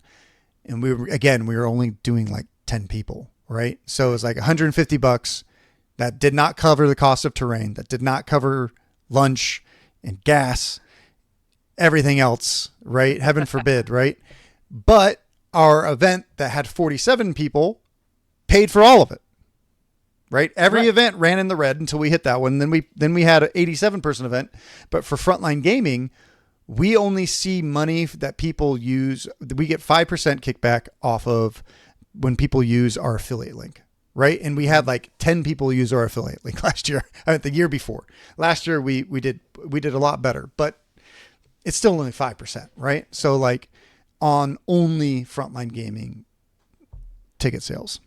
And we were only doing like 10 people, right? So it was like $150. That did not cover the cost of terrain. That did not cover lunch and gas, everything else, right? Heaven forbid, right? But our event that had 47 people paid for all of it, right? Every event ran in the red until we hit that one. Then we had an 87 person event, but for Frontline Gaming, we only see money that people use. We get 5% kickback off of when people use our affiliate link, right? And we had like 10 people use our affiliate link last year, the year before. Last year we did a lot better, but it's still only 5%, right? So like on only Frontline Gaming ticket sales,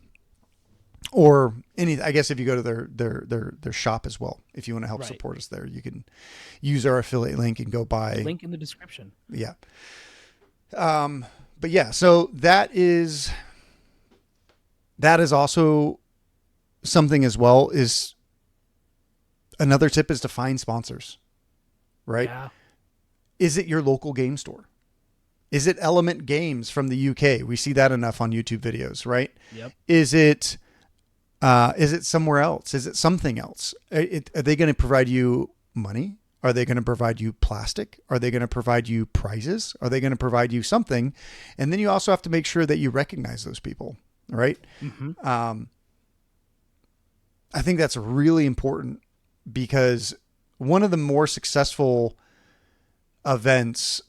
or I guess if you go to their shop as well, if you want to help support us there, you can use our affiliate link and go buy. Link in the description. Yeah. But yeah, so that is also something as well. Is another tip is to find sponsors, right? Yeah. Is it your local game store? Is it Element Games from the UK? We see that enough on YouTube videos, right? Yep. Is it somewhere else? Is it something else? Are they going to provide you money? Are they going to provide you plastic? Are they going to provide you prizes? Are they going to provide you something? And then you also have to make sure that you recognize those people, right? Mm-hmm. I think that's really important, because one of the more successful events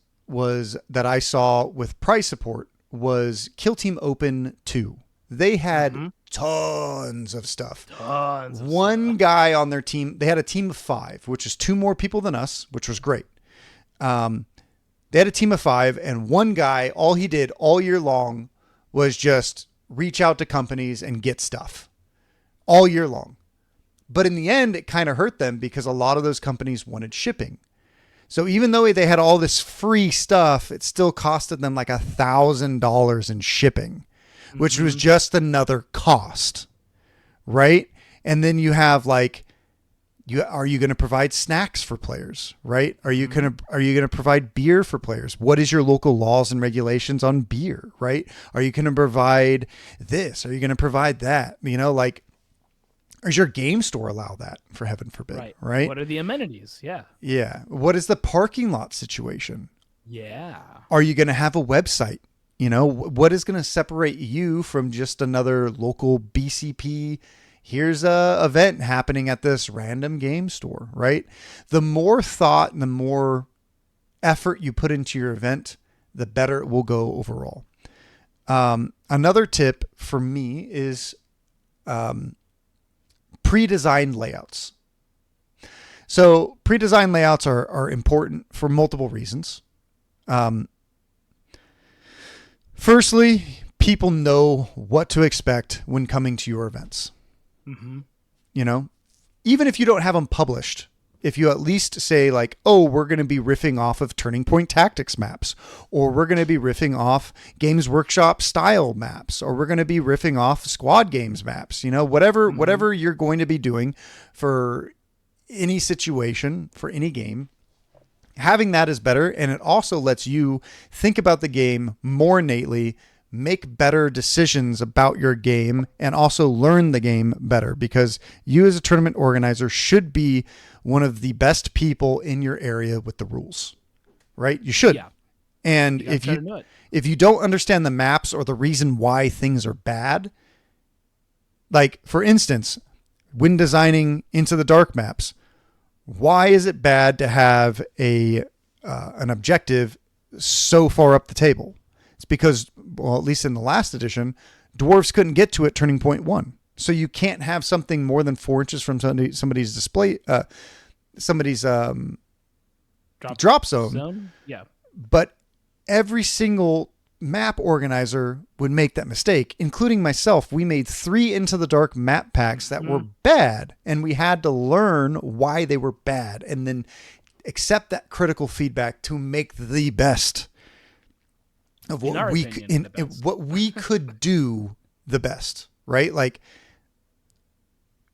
that I saw with prize support was Kill Team Open 2. They had tons of stuff. One guy on their team, they had a team of 5, which is 2 more people than us, which was great. They had a team of 5, and one guy, all he did all year long was just reach out to companies and get stuff all year long. But in the end, it kind of hurt them, because a lot of those companies wanted shipping. So even though they had all this free stuff, it still costed them like $1,000 in shipping, which was just another cost, right? And then you have like, are you going to provide snacks for players, right? Are you going to provide beer for players? What is your local laws and regulations on beer, right? Are you going to provide this? Are you going to provide that? Does your game store allow that, for heaven forbid, right? What are the amenities? Yeah. Yeah. What is the parking lot situation? Yeah. Are you going to have a website You know, what is going to separate you from just another local BCP? Here's a event happening at this random game store, right? The more thought and the more effort you put into your event, the better it will go overall. Another tip for me is pre-designed layouts. So pre-designed layouts are important for multiple reasons. Firstly, people know what to expect when coming to your events. Mm-hmm. You know, even if you don't have them published, if you at least say like, oh, we're going to be riffing off of Turning Point Tactics maps, or we're going to be riffing off Games Workshop style maps, or we're going to be riffing off Squad Games maps, you know, whatever you're going to be doing for any situation, for any game, having that is better. And it also lets you think about the game more innately, make better decisions about your game, and also learn the game better, because you as a tournament organizer should be one of the best people in your area with the rules, right? You should. Yeah. And if you don't understand the maps or the reason why things are bad, like for instance, when designing Into the Dark maps, why is it bad to have an objective so far up the table? It's because, well, at least in the last edition, dwarves couldn't get to it turning point 1. So you can't have something more than 4 inches from somebody's display, somebody's drop zone. Yeah. But every single map organizer would make that mistake, including myself. We made 3 Into the Dark map packs that were bad, and we had to learn why they were bad and then accept that critical feedback to make the best of what what we could do the best, right? Like,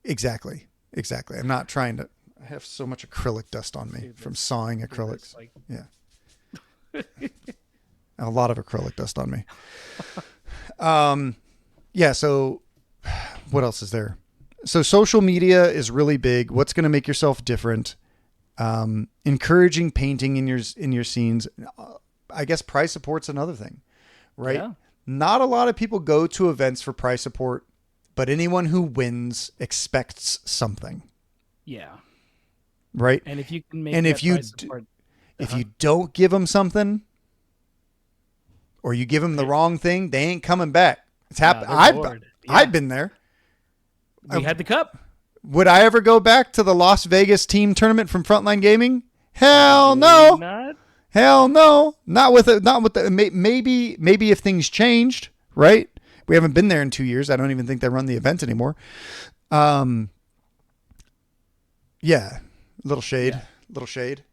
exactly. I'm not trying to. I have so much acrylic dust on me from sawing acrylics. Yeah. A lot of acrylic dust on me. Yeah. So what else is there? So social media is really big. What's going to make yourself different? Encouraging painting in your scenes. I guess prize support's another thing, right? Yeah. Not a lot of people go to events for prize support, but anyone who wins expects something. Yeah. Right. And if you can make if you don't give them something, or you give them the wrong thing, they ain't coming back. It's happened. I've been there. We had the cup. Would I ever go back to the Las Vegas team tournament from Frontline Gaming? Hell no. Not. Hell no. Not with maybe if things changed, right? We haven't been there in 2 years. I don't even think they run the event anymore. Yeah. Little shade,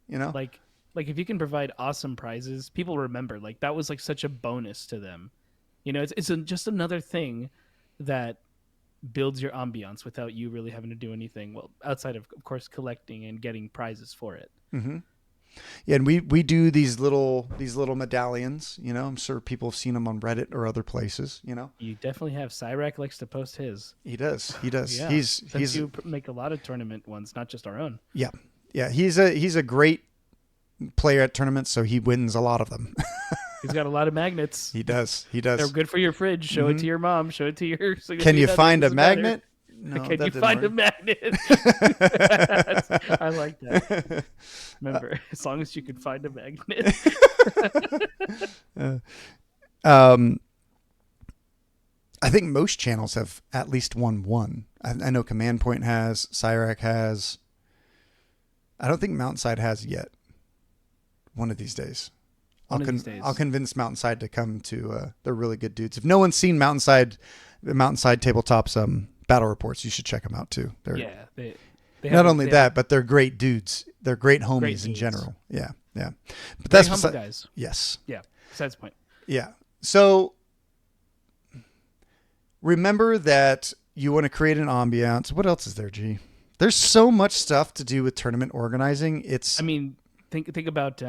you know? Like if you can provide awesome prizes, people remember. Like that was like such a bonus to them. You know, it's just another thing that builds your ambiance without you really having to do anything. Well, outside of course, collecting and getting prizes for it. Mm-hmm. Yeah, and we do these little medallions. You know, I'm sure people have seen them on Reddit or other places. You know, you definitely have. Cyrac likes to post his. He does. Yeah. Since you make a lot of tournament ones, not just our own. Yeah. He's a great player at tournaments, so he wins a lot of them. He's got a lot of magnets. He does. They're good for your fridge. Show it to your mom. Show it to your. Can you find a magnet? No, can you find a magnet? I like that. Remember, as long as you can find a magnet. I think most channels have at least won one. I know Command Point has, Cyrac has. I don't think Mountainside has yet. One of these days. I'll convince Mountainside to come to. They're really good dudes. If no one's seen Mountainside Tabletop's battle reports, you should check them out too. They not only that, but they're great dudes. They're great homies in general. Yeah. But that's humble guys. Yes. Yeah. Besides the point. Yeah. So remember that you want to create an ambiance. What else is there, G? There's so much stuff to do with tournament organizing. Think about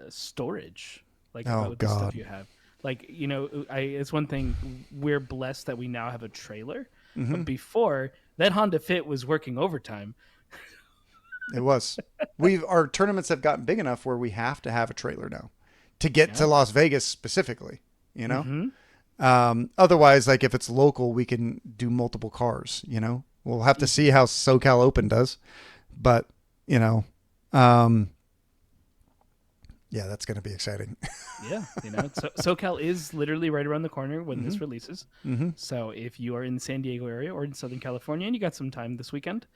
storage. Like about the stuff you have. Like, you know, it's one thing, we're blessed that we now have a trailer. Mm-hmm. But before, that Honda Fit was working overtime. It was. Our tournaments have gotten big enough where we have to have a trailer now to get to Yeah. Las Vegas specifically, you know? Hmm. Otherwise, like if it's local, we can do multiple cars, you know? We'll have to see how SoCal Open does, but you know, um, yeah, that's going to be exciting. Yeah, SoCal is literally right around the corner when Mm-hmm. this releases. Mm-hmm. So if you are in the San Diego area or in Southern California and you got some time this weekend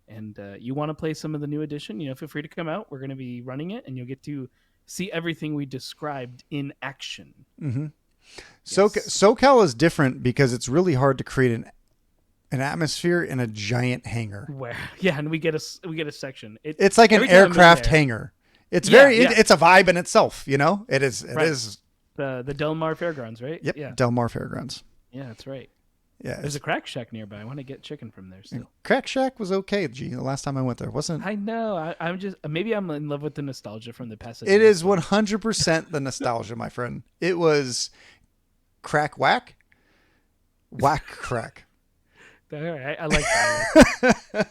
and you want to play some of the new edition, feel free to come out. We're going to be running it, and you'll get to see everything we described in action. Mm-hmm. Yes. SoCal is different because it's really hard to create an atmosphere in a giant hangar. Where yeah, and we get a section. It's like an Every time I'm in aircraft there- hangar. It's Yeah, very yeah. it's a vibe in itself, you know? It is Right. The Del Mar Fairgrounds, right? Yep, Yeah. Del Mar Fairgrounds. Yeah, that's right. Yeah. There's a Crack Shack nearby. I want to get chicken from there still. Crack Shack was okay, G. The last time I went there wasn't. I know. I'm just maybe I'm in love with the nostalgia from the past. It is 100% the nostalgia, my friend. It was crack whack crack. All right, I like that.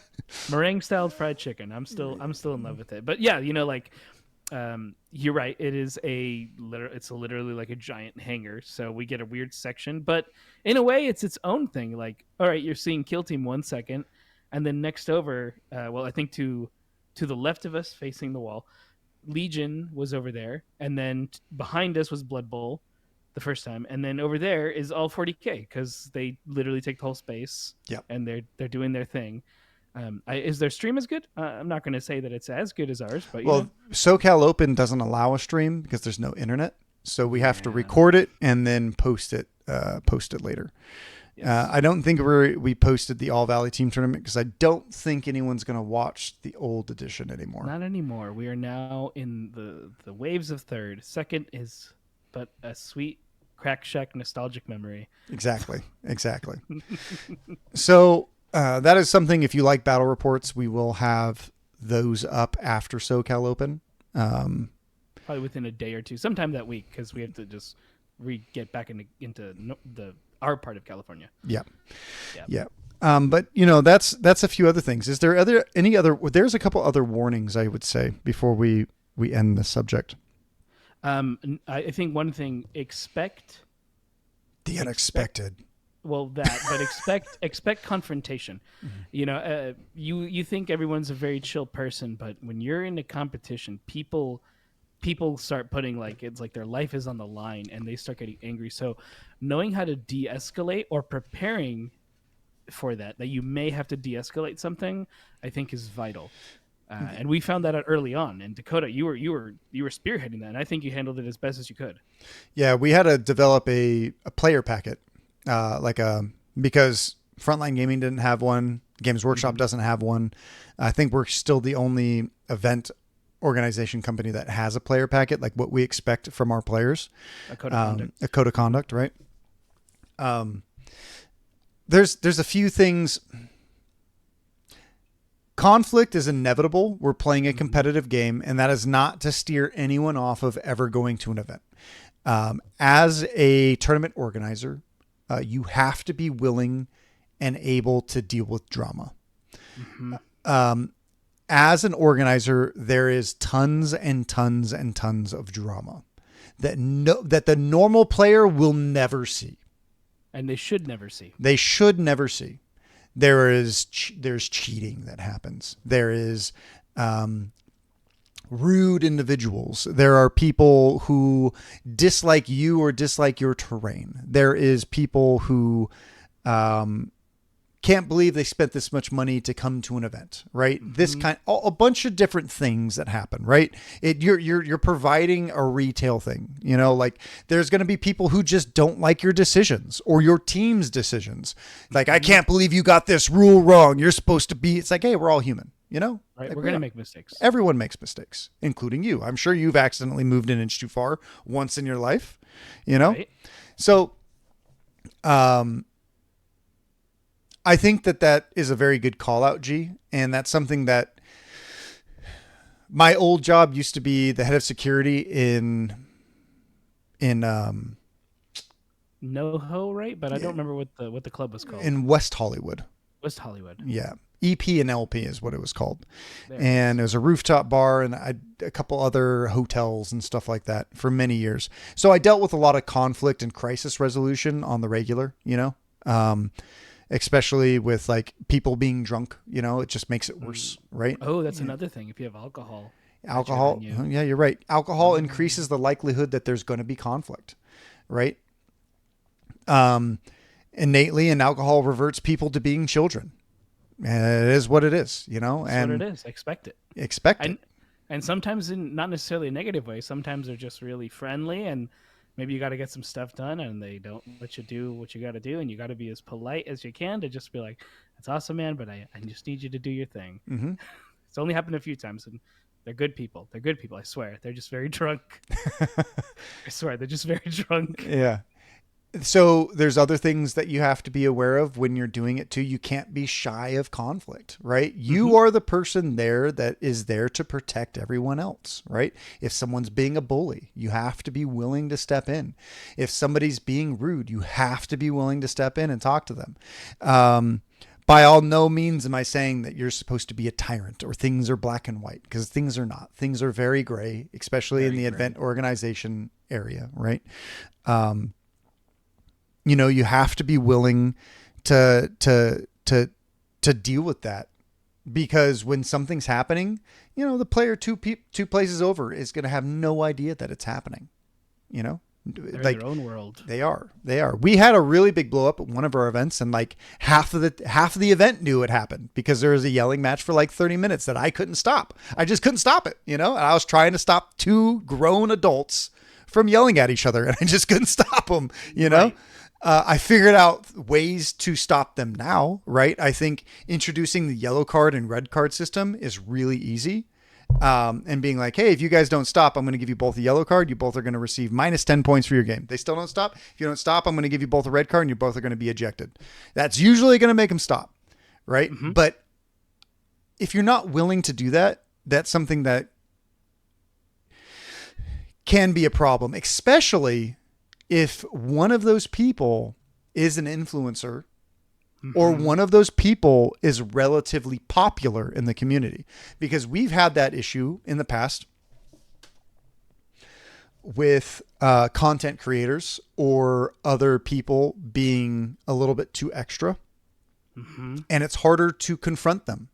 Meringue style fried chicken. I'm still in love with it. But yeah, you're right. It's literally like a giant hangar. So we get a weird section, but in a way, it's its own thing. Like, all right, you're seeing Kill Team 1 second, and then next over, I think to the left of us, facing the wall, Legion was over there, and then behind us was Blood Bowl, the first time, and then over there is all 40K because they literally take the whole space. Yep. And they're doing their thing. Is their stream as good? I'm not going to say that it's as good as ours, but SoCal Open doesn't allow a stream because there's no internet, so we have to record it and then post it later. Yes. I don't think we posted the All Valley Team Tournament because I don't think anyone's going to watch the old edition anymore. Not anymore. We are now in the waves of third. Second is but a sweet Crack Shack nostalgic memory. Exactly. So that is something, if you like battle reports, we will have those up after SoCal Open. Probably within a day or two, sometime that week, because we have to just get back into our part of California. Yeah. But that's a few other things. Is there there's a couple other warnings I would say before we end the subject. I think one thing, expect the unexpected. Expect confrontation. Mm-hmm. You think everyone's a very chill person, but when you're in a competition, people start putting it's like their life is on the line and they start getting angry. So knowing how to de-escalate or preparing for that you may have to de-escalate something, I think is vital. And we found that out early on. And Dakota, you were spearheading that, and I think you handled it as best as you could. Yeah, we had to develop a player packet, because Frontline Gaming didn't have one. Games Workshop doesn't have one. I think we're still the only event organization company that has a player packet, like what we expect from our players. A code of conduct, right? There's a few things. Conflict is inevitable. We're playing a competitive game, and that is not to steer anyone off of ever going to an event. As a tournament organizer, you have to be willing and able to deal with drama. Mm-hmm. As an organizer, there is tons and tons and tons of drama that the normal player will never see. And they should never see. There's cheating that happens. There is rude individuals. There are people who dislike you or dislike your terrain. There is people who can't believe they spent this much money to come to an event, right? Mm-hmm. A bunch of different things that happen, right? You're providing a retail thing, like there's going to be people who just don't like your decisions or your team's decisions. Like, I can't believe you got this rule wrong. You're supposed to be, it's like, hey, we're all human, Right. Like, we're going to make mistakes. Everyone makes mistakes, including you. I'm sure you've accidentally moved an inch too far once in your life, Right. So, I think that is a very good call out, G. And that's something that my old job used to be the head of security in NoHo, right? But I don't remember what the club was called. In West Hollywood. West Hollywood. Yeah. EP and LP is what it was called. There it And is. it was a rooftop bar and a couple other hotels and stuff like that for many years. So I dealt with a lot of conflict and crisis resolution on the regular, especially with like people being drunk, it just makes it worse, right? Oh, that's Yeah. another thing. If you have alcohol featured on Alcohol. you. Yeah, you're right. Alcohol Oh, increases the likelihood that there's going to be conflict, right? Um, innately, and alcohol reverts people to being children. It is what it is, that's what it and is. Expect it. expect it. And sometimes in not necessarily a negative way. Sometimes they're just really friendly, and maybe you got to get some stuff done, and they don't let you do what you got to do, and you got to be as polite as you can to just be like, "That's awesome, man, but I just need you to do your thing." Hmm. It's only happened a few times, and they're good people. They're good people. I swear. They're just very drunk. I swear, they're just very drunk. Yeah. So there's other things that you have to be aware of when you're doing it too. You can't be shy of conflict, right? Mm-hmm. You are the person there that is there to protect everyone else, right? If someone's being a bully, you have to be willing to step in. If somebody's being rude, you have to be willing to step in and talk to them. By all no means am I saying that you're supposed to be a tyrant or things are black and white, because things are not. Things are very gray, especially in Very the gray. event organization area, right? You have to be willing to deal with that, because when something's happening, the player two places over is going to have no idea that it's happening. You know, They're like in their own world. they are. We had a really big blow up at one of our events, and like half of the event knew it happened because there was a yelling match for like 30 minutes that I couldn't stop. I just couldn't stop it. And I was trying to stop two grown adults from yelling at each other, and I just couldn't stop them. Right. I figured out ways to stop them now, right? I think introducing the yellow card and red card system is really easy. And being like, hey, if you guys don't stop, I'm going to give you both a yellow card. You both are going to receive minus 10 points for your game. They still don't stop. If you don't stop, I'm going to give you both a red card and you both are going to be ejected. That's usually going to make them stop, right? Mm-hmm. But if you're not willing to do that, that's something that can be a problem, especially if one of those people is an influencer or one of those people is relatively popular in the community, because we've had that issue in the past with content creators or other people being a little bit too extra, and it's harder to confront them,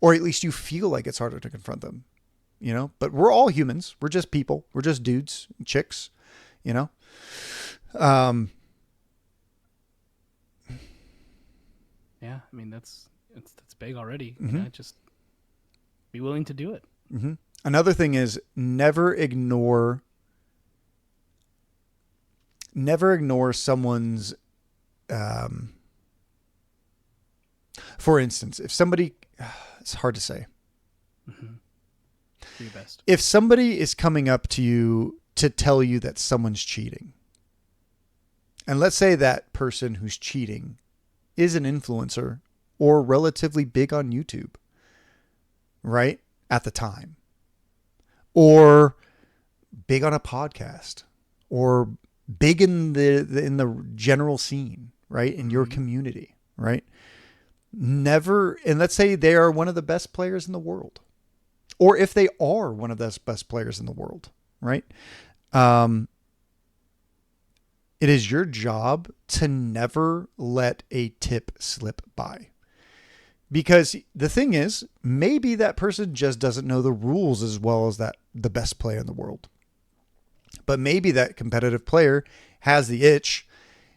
or at least you feel like it's harder to confront them, but we're all humans. We're just people. We're just dudes and chicks, Yeah, I mean that's big already. Just be willing to do it. Another thing is never ignore someone's, for instance, if somebody, it's hard to say. Do your best. If somebody is coming up to you to tell you that someone's cheating, and let's say that person who's cheating is an influencer or relatively big on YouTube, right? At the time, or big on a podcast, or big in the general scene, right? In your community, right? Never, and let's say they are one of the best players in the world, or if they are one of the best players in the world, right? It is your job to never let a tip slip by. Because the thing is, maybe that person just doesn't know the rules as well as the best player in the world. But maybe that competitive player has the itch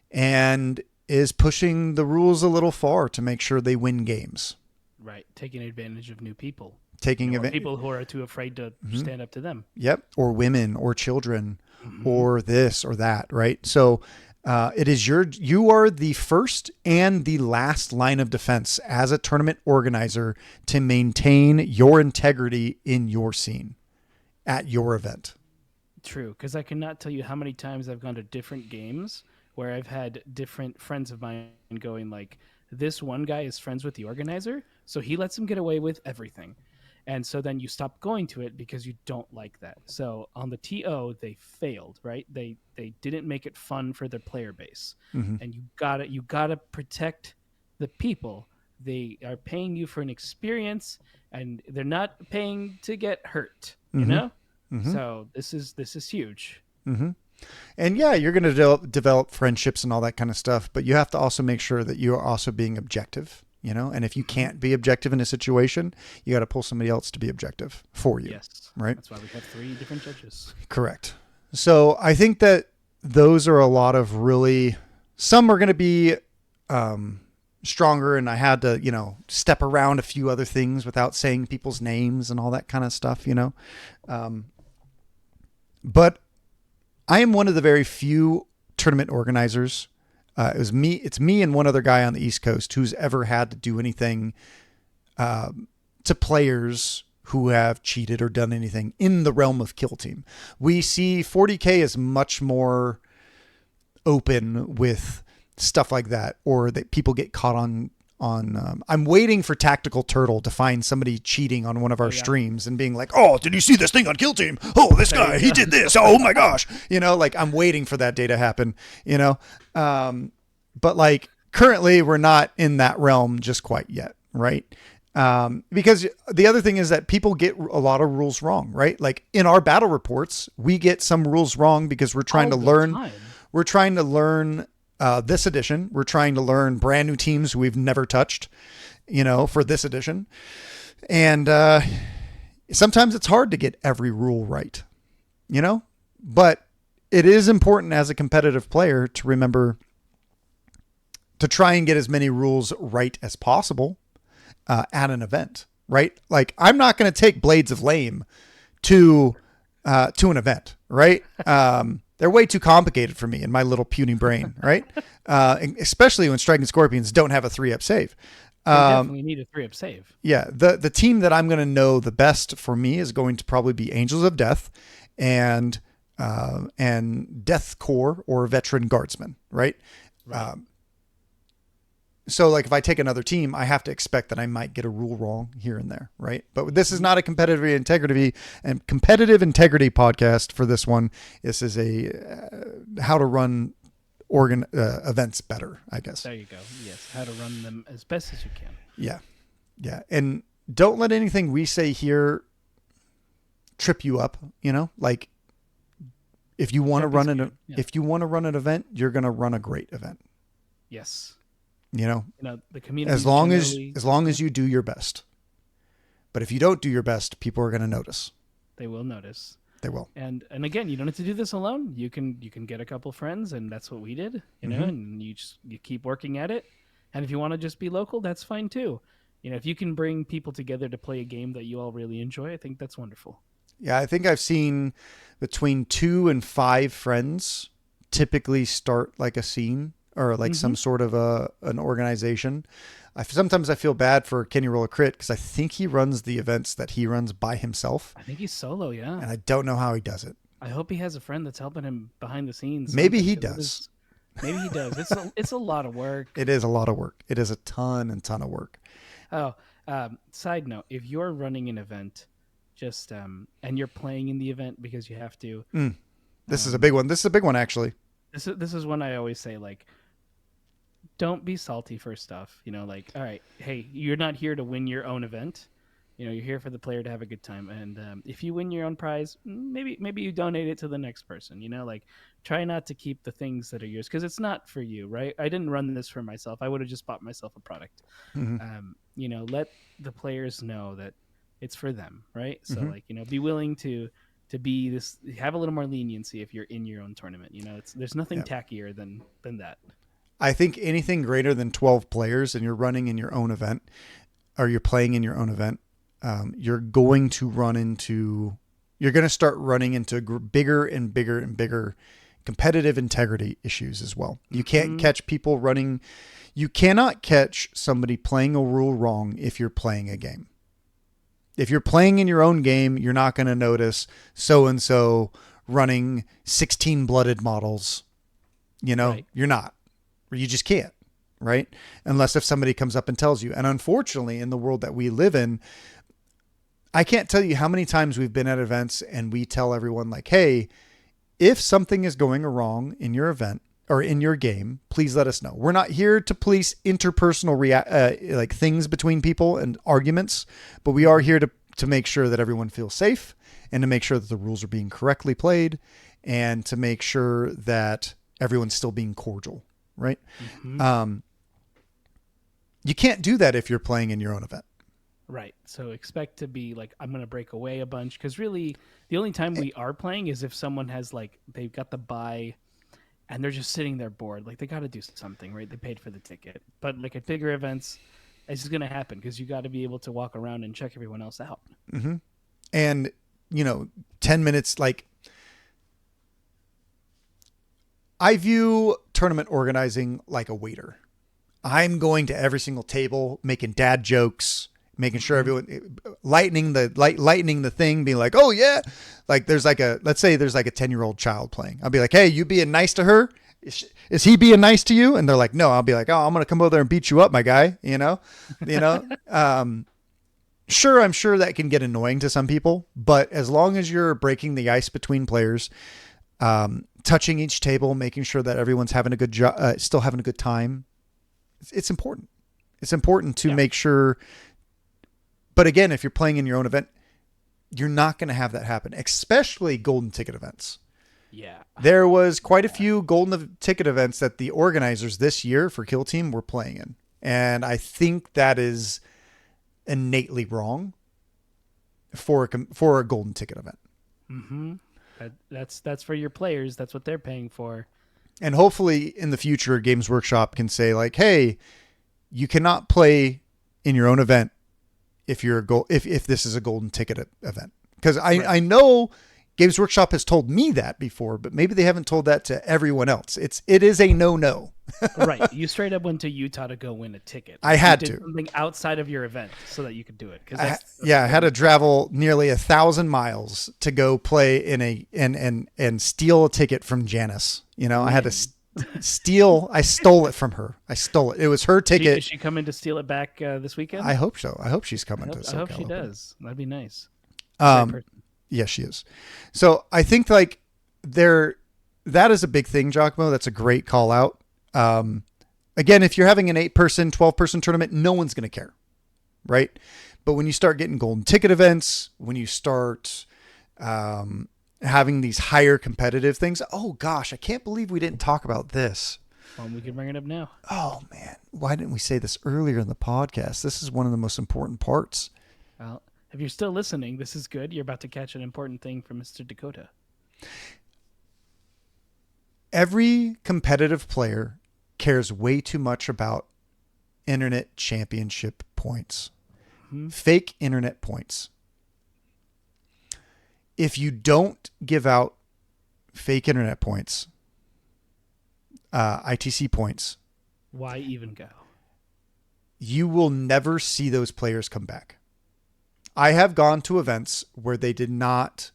and is pushing the rules a little far to make sure they win games. Right, taking advantage of new people. Taking Or advantage. people who are too afraid to stand up to them. Yep. Or women or children or this or that. Right. So it is you are the first and the last line of defense as a tournament organizer to maintain your integrity in your scene at your event. True, because I cannot tell you how many times I've gone to different games where I've had different friends of mine going like, this one guy is friends with the organizer, so he lets him get away with everything. And so then you stop going to it because you don't like that. So on the TO, they failed, right? They didn't make it fun for their player base. And you gotta protect the people They are paying you for an experience, and they're not paying to get hurt. You Mm-hmm. know, Mm-hmm. so this is huge. Mm-hmm. And yeah, you're going to develop friendships and all that kind of stuff, but you have to also make sure that you are also being objective, you know? And if you Mhm. can't be objective in a situation, you got to pull somebody else to be objective for you, Yes, right? that's why we have three different judges. Correct. So I think that those are a lot of really, some are going to be stronger, and I had to, step around a few other things without saying people's names and all that kind of stuff, Um, but I am one of the very few tournament organizers. It's me and one other guy on the East Coast who's ever had to do anything to players who have cheated or done anything in the realm of Kill Team. We see 40K as much more open with stuff like that, or that people get caught on. I'm waiting for Tactical Turtle to find somebody cheating on one of our Yeah. streams and being like, "Oh, did you see this thing on Kill Team? Oh, this guy, he did this. Oh my gosh!" Like I'm waiting for that day to happen. But like currently, we're not in that realm just quite yet, right? Because the other thing is that people get a lot of rules wrong, right? Like in our battle reports, we get some rules wrong because we're trying All to the learn. time. We're trying to learn this edition. We're trying to learn brand new teams we've never touched, for this edition. And sometimes it's hard to get every rule right, but it is important as a competitive player to remember to try and get as many rules right as possible at an event, right? Like I'm not going to take Blades of Lame to an event, right? They're way too complicated for me in my little puny brain, right? Especially when Striking Scorpions don't have a 3-up save. They definitely need a 3-up save. Yeah, the team that I'm going to know the best for me is going to probably be Angels of Death and Death Corps or Veteran Guardsmen, right? Right. So like if I take another team, I have to expect that I might get a rule wrong here and there, right? But this is not a competitive integrity podcast for this one. This is a how to run events better, I guess. There you go. Yes, how to run them as best as you can. Yeah. Yeah. And don't let anything we say here trip you up, like if you want to run if you want to run an event, you're going to run a great event. Yes. The community as long as you do your best. But if you don't do your best, people are going to notice. They will notice. They will. And again, you don't have to do this alone. You can get a couple friends, and that's what we did. And you keep working at it. And if you want to just be local, that's fine too. If you can bring people together to play a game that you all really enjoy, I think that's wonderful. Yeah, I think I've seen between 2 and 5 friends typically start like a scene or like some sort of an organization. Sometimes I feel bad for Kenny Roll a Crit because I think he runs the events that he runs by himself. I think he's solo, yeah. And I don't know how he does it. I hope he has a friend that's helping him behind the scenes. Maybe he does. Maybe he does. It's a lot of work. It is a lot of work. It is a ton of work. Oh, side note, if you're running an event, just and you're playing in the event because you have to. This is a big one. This is a big one, actually. This is one I always say, like, don't be salty for stuff. Like, all right, hey, you're not here to win your own event. You're here for the player to have a good time. And if you win your own prize, maybe you donate it to the next person. Like, try not to keep the things that are yours because it's not for you, right? I didn't run this for myself. I would have just bought myself a product. Let the players know that it's for them, right? So like, be willing to be this, have a little more leniency if you're in your own tournament. There's nothing tackier than that. I think anything greater than 12 players and you're running in your own event or you're playing in your own event, you're going to start running into bigger and bigger and bigger competitive integrity issues as well. You can't catch people running. You cannot catch somebody playing a rule wrong if you're playing a game. If you're playing in your own game, you're not going to notice so-and-so running 16 blooded models. Right. You're not. You just can't, right? Unless if somebody comes up and tells you. And unfortunately, in the world that we live in, I can't tell you how many times we've been at events and we tell everyone like, hey, if something is going wrong in your event or in your game, please let us know. We're not here to police interpersonal like things between people and arguments, but we are here to make sure that everyone feels safe and to make sure that the rules are being correctly played and to make sure that everyone's still being cordial, right? Mm-hmm. You can't do that if you're playing in your own event. Right. So expect to be like, I'm going to break away a bunch. Because really, the only time we are playing is if someone has like, they've got the buy and they're just sitting there bored. Like they got to do something, right? They paid for the ticket. But like at bigger events, it's just going to happen because you got to be able to walk around and check everyone else out. Mm-hmm. And, 10 minutes, like I view tournament organizing like a waiter. I'm going to every single table, making dad jokes, making sure everyone lightening the thing, being like, oh yeah. Like let's say there's like a 10-year-old child playing. I'll be like, hey, you being nice to her? Is he being nice to you? And they're like, no. I'll be like, oh, I'm going to come over there and beat you up, my guy. Sure. I'm sure that can get annoying to some people, but as long as you're breaking the ice between players, touching each table, making sure that everyone's having a good still having a good time. It's important. It's important to make sure. But again, if you're playing in your own event, you're not going to have that happen, especially golden ticket events. Yeah. There was quite a few golden ticket events that the organizers this year for Kill Team were playing in. And I think that is innately wrong for a golden ticket event. Mm-hmm. That's for your players. That's what they're paying for. And hopefully in the future, Games Workshop can say like, hey, you cannot play in your own event if this is a golden ticket event. Because I know Games Workshop has told me that before, but maybe they haven't told that to everyone else. It is a no. Right. You straight up went to Utah to go win a ticket. I had to. Something outside of your event so that you could do it. I had to travel nearly 1,000 miles to go play and steal a ticket from Janice. I had to steal. I stole it from her. I stole it. It was her ticket. Is she coming to steal it back this weekend? I hope so. I hope she's coming to. I hope she does. That'd be nice. Yes, she is. So I think like that is a big thing, Giacomo. That's a great call out. Again, if you're having an 8-person, 12-person tournament, no one's going to care, right? But when you start getting golden ticket events, when you start having these higher competitive things, oh gosh, I can't believe we didn't talk about this. Well, we can bring it up now. Oh man, why didn't we say this earlier in the podcast? This is one of the most important parts. Well, if you're still listening, this is good. You're about to catch an important thing from Mr. Dakota. Every competitive player cares way too much about internet championship points. Mm-hmm. Fake internet points. If you don't give out fake internet points, ITC points, why even go? You will never see those players come back. I have gone to events where they did not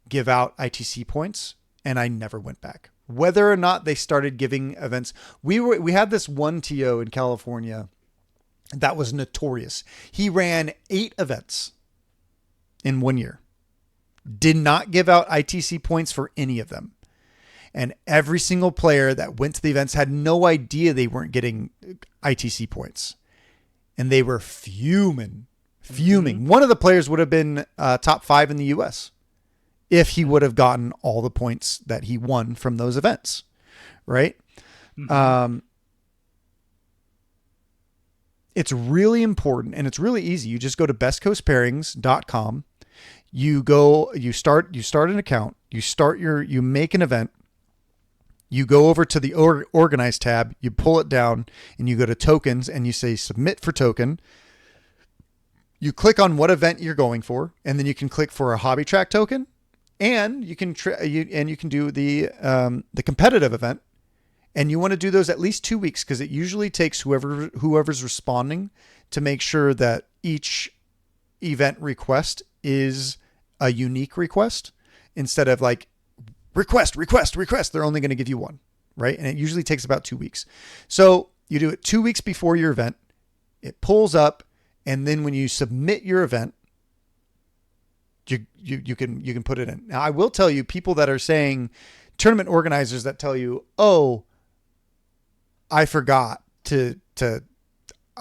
give out ITC points, and I never went back. Whether or not they started giving events, we had this one TO in California that was notorious. He ran 8 events in 1 year. Did not give out ITC points for any of them. And every single player that went to the events had no idea they weren't getting ITC points. And they were fuming. Mm-hmm. One of the players would have been top 5 in the US if he would have gotten all the points that he won from those events. Right? Mm-hmm. It's really important and it's really easy. You just go to bestcoastpairings.com. You start an account, you make an event, you go over to the organize tab, you pull it down and you go to tokens and you say submit for token. You click on what event you're going for, and then you can click for a hobby track token, and you can do the competitive event. And you want to do those at least 2 weeks because it usually takes whoever's responding to make sure that each event request is a unique request instead of like request. They're only going to give you one, right? And it usually takes about 2 weeks. So you do it 2 weeks before your event. It pulls up. And then when you submit your event, you can put it in. Now, I will tell you, people that are saying tournament organizers that tell you, oh, I forgot to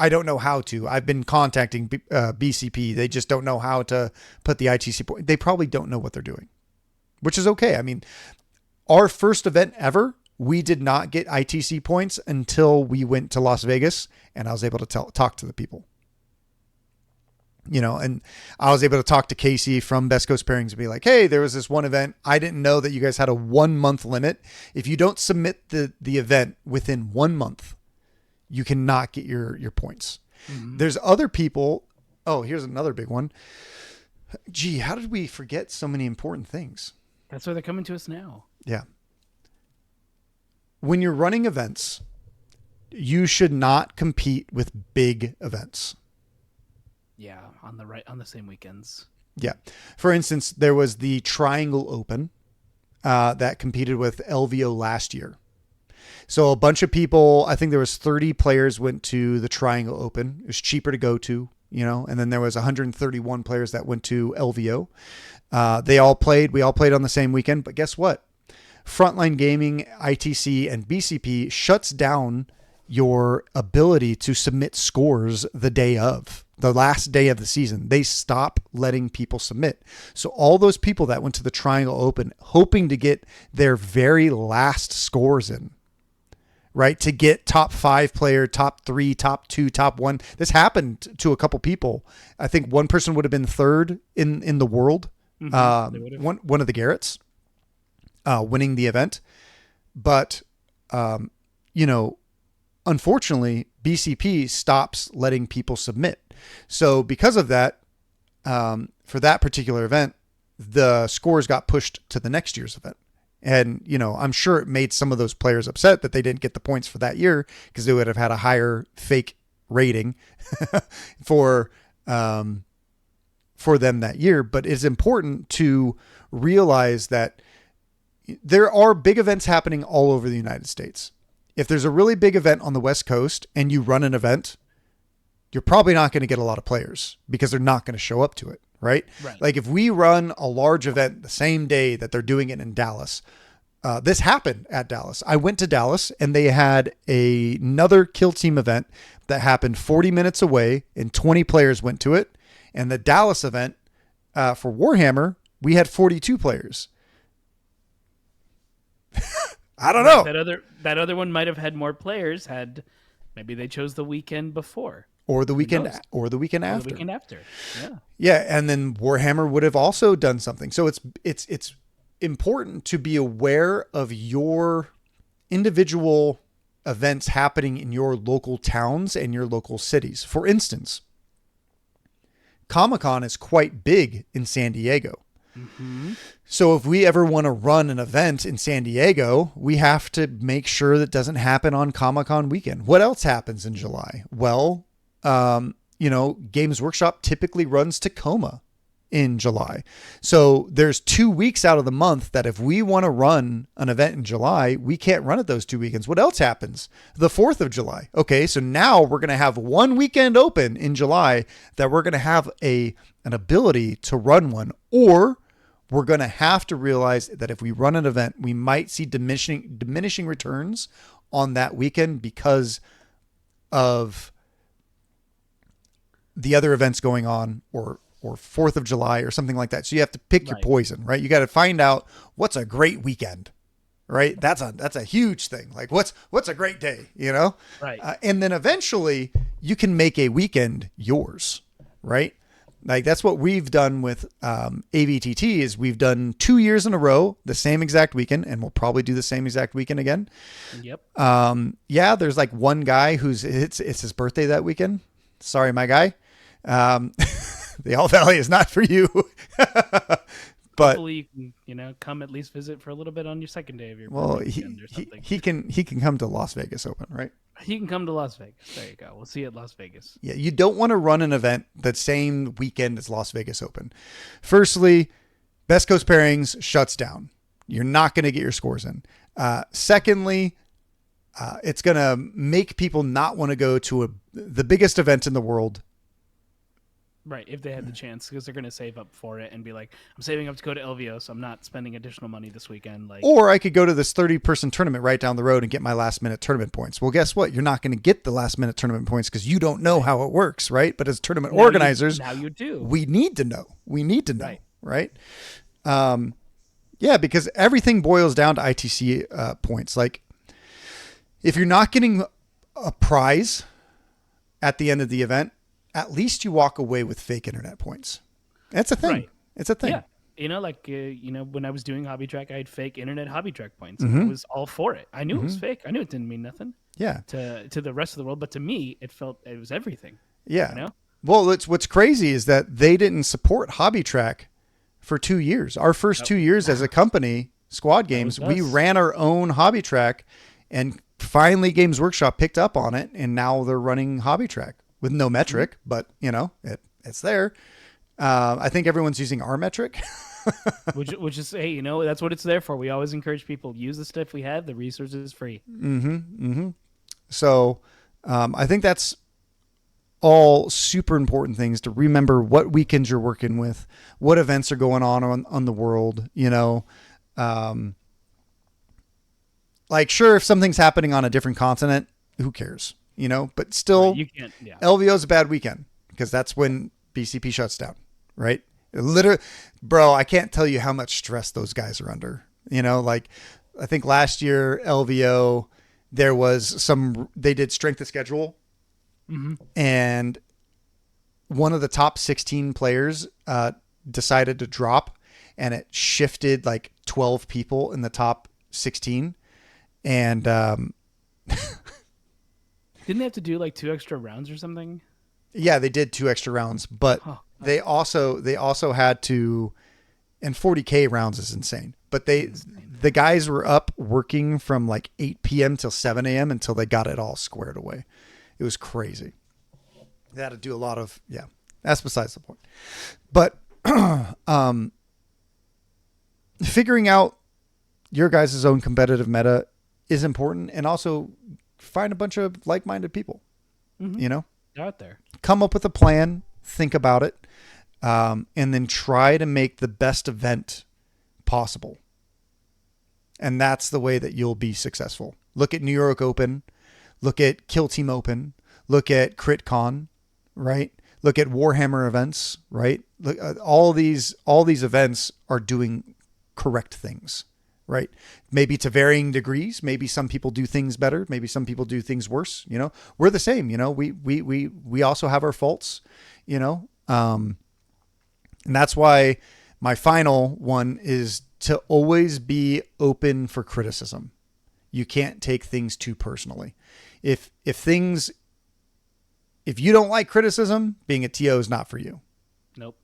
I don't know how to. I've been contacting BCP. They just don't know how to put the ITC point. They probably don't know what they're doing, which is okay. I mean, our first event ever, we did not get ITC points until we went to Las Vegas and I was able to talk to the people. And I was able to talk to Casey from Best Coast Pairings and be like, hey, there was this one event. I didn't know that you guys had a 1 month limit. If you don't submit the event within 1 month, you cannot get your points. Mm-hmm. There's other people. Oh, here's another big one. Gee, how did we forget so many important things? That's why they're coming to us now. Yeah. When you're running events, you should not compete with big events. Yeah, on the same weekends. Yeah. For instance, there was the Triangle Open that competed with LVO last year. So a bunch of people, I think there was 30 players went to the Triangle Open. It was cheaper to go to, and then there was 131 players that went to LVO. We all played on the same weekend, but guess what? Frontline Gaming, ITC, and BCP shuts down your ability to submit scores the last day of the season. They stop letting people submit. So all those people that went to the Triangle Open hoping to get their very last scores in, right? To get top 5 player, top 3, top 2, top 1. This happened to a couple people. I think one person would have been third in the world. Mm-hmm. One of the Garretts winning the event. But, unfortunately, BCP stops letting people submit. So because of that, for that particular event, the scores got pushed to the next year's event. And, I'm sure it made some of those players upset that they didn't get the points for that year because they would have had a higher fake rating for them that year. But it's important to realize that there are big events happening all over the United States. If there's a really big event on the West Coast and you run an event, you're probably not going to get a lot of players because they're not going to show up to it, right? Like if we run a large event the same day that they're doing it in Dallas, this happened at Dallas. I went to Dallas and they had another Kill Team event that happened 40 minutes away and 20 players went to it. And the Dallas event for Warhammer, we had 42 players. I don't know. That other one might have had more players had maybe they chose the weekend before. Or the weekend after. Or the weekend after. Yeah. Yeah, and then Warhammer would have also done something. So it's important to be aware of your individual events happening in your local towns and your local cities. For instance, Comic-Con is quite big in San Diego. Mm-hmm. So if we ever want to run an event in San Diego, we have to make sure that doesn't happen on Comic-Con weekend. What else happens in July? Well, Games Workshop typically runs Tacoma in July. So there's 2 weeks out of the month that if we want to run an event in July, we can't run it those 2 weekends. What else happens? The 4th of July. Okay, so now we're going to have one weekend open in July that we're going to have an ability to run one, or we're going to have to realize that if we run an event, we might see diminishing returns on that weekend because of the other events going on or 4th of July or something like that. So you have to pick your poison, right? You got to find out what's a great weekend, right? That's a huge thing. Like what's a great day, Right. And then eventually you can make a weekend yours, right? Like that's what we've done with AVTT is we've done 2 years in a row, the same exact weekend, and we'll probably do the same exact weekend again. Yep. Yeah, there's like one guy it's his birthday that weekend. Sorry, my guy. The All Valley is not for you. But hopefully you can, come at least visit for a little bit on your second day of your weekend or something. He can come to Las Vegas Open, right? He can come to Las Vegas. There you go. We'll see you at Las Vegas. Yeah, you don't want to run an event that same weekend as Las Vegas Open. Firstly, Best Coast Pairings shuts down. You're not going to get your scores in. Secondly, it's going to make people not want to go to the biggest event in the world Right, if they had the chance, because they're going to save up for it and be like, I'm saving up to go to LVO, so I'm not spending additional money this weekend. Like, Or I could go to this 30-person tournament right down the road and get my last-minute tournament points. Well, guess what? You're not going to get the last-minute tournament points because you don't know how it works, right? But as tournament organizers, now you do. We need to know. We need to know, Right. Yeah, because everything boils down to ITC points. Like, if you're not getting a prize at the end of the event, at least you walk away with fake internet points. That's a thing. Right. It's a thing. Yeah. When I was doing Hobby Track, I had fake internet Hobby Track points. And I was all for it. I knew it was fake. I knew it didn't mean nothing. Yeah. To the rest of the world, but to me, it was everything. Yeah. You know? Well, what's crazy is that they didn't support Hobby Track for 2 years. Our first 2 years as a company, Squad Games, we ran our own Hobby Track, and finally Games Workshop picked up on it, and now they're running Hobby Track with no metric, but it's there. I think everyone's using our metric. which is, hey, that's what it's there for. We always encourage people, use the stuff we have. The resource is free. So I think that's all super important things to remember: what weekends you're working with, what events are going on the world. Like, sure, if something's happening on a different continent, who cares? But still, you can't. Yeah. LVO is a bad weekend because that's when BCP shuts down, right? Literally, bro, I can't tell you how much stress those guys are under. Like, I think last year LVO, there was they did strength of schedule, and one of the top 16 players decided to drop, and it shifted like 12 people in the top 16, and didn't they have to do like 2 extra rounds or something? Yeah, they did 2 extra rounds, but they also had to, and 40K rounds is insane. But the guys were up working from like 8 p.m. till 7 a.m. until they got it all squared away. It was crazy. They had to do a lot of, that's besides the point. But figuring out your guys' own competitive meta is important, and also find a bunch of like-minded people. They're out there. Come up with a plan, think about it, and then try to make the best event possible. And that's the way that you'll be successful. Look at New York Open, look at Kill Team Open, look at CritCon, right? Look at Warhammer events, right? Look, all these events are doing correct things, right? Maybe to varying degrees. Maybe some people do things better. Maybe some people do things worse. We're the same. We also have our faults. And that's why my final one is to always be open for criticism. You can't take things too personally. If you don't like criticism, being a TO is not for you. Nope.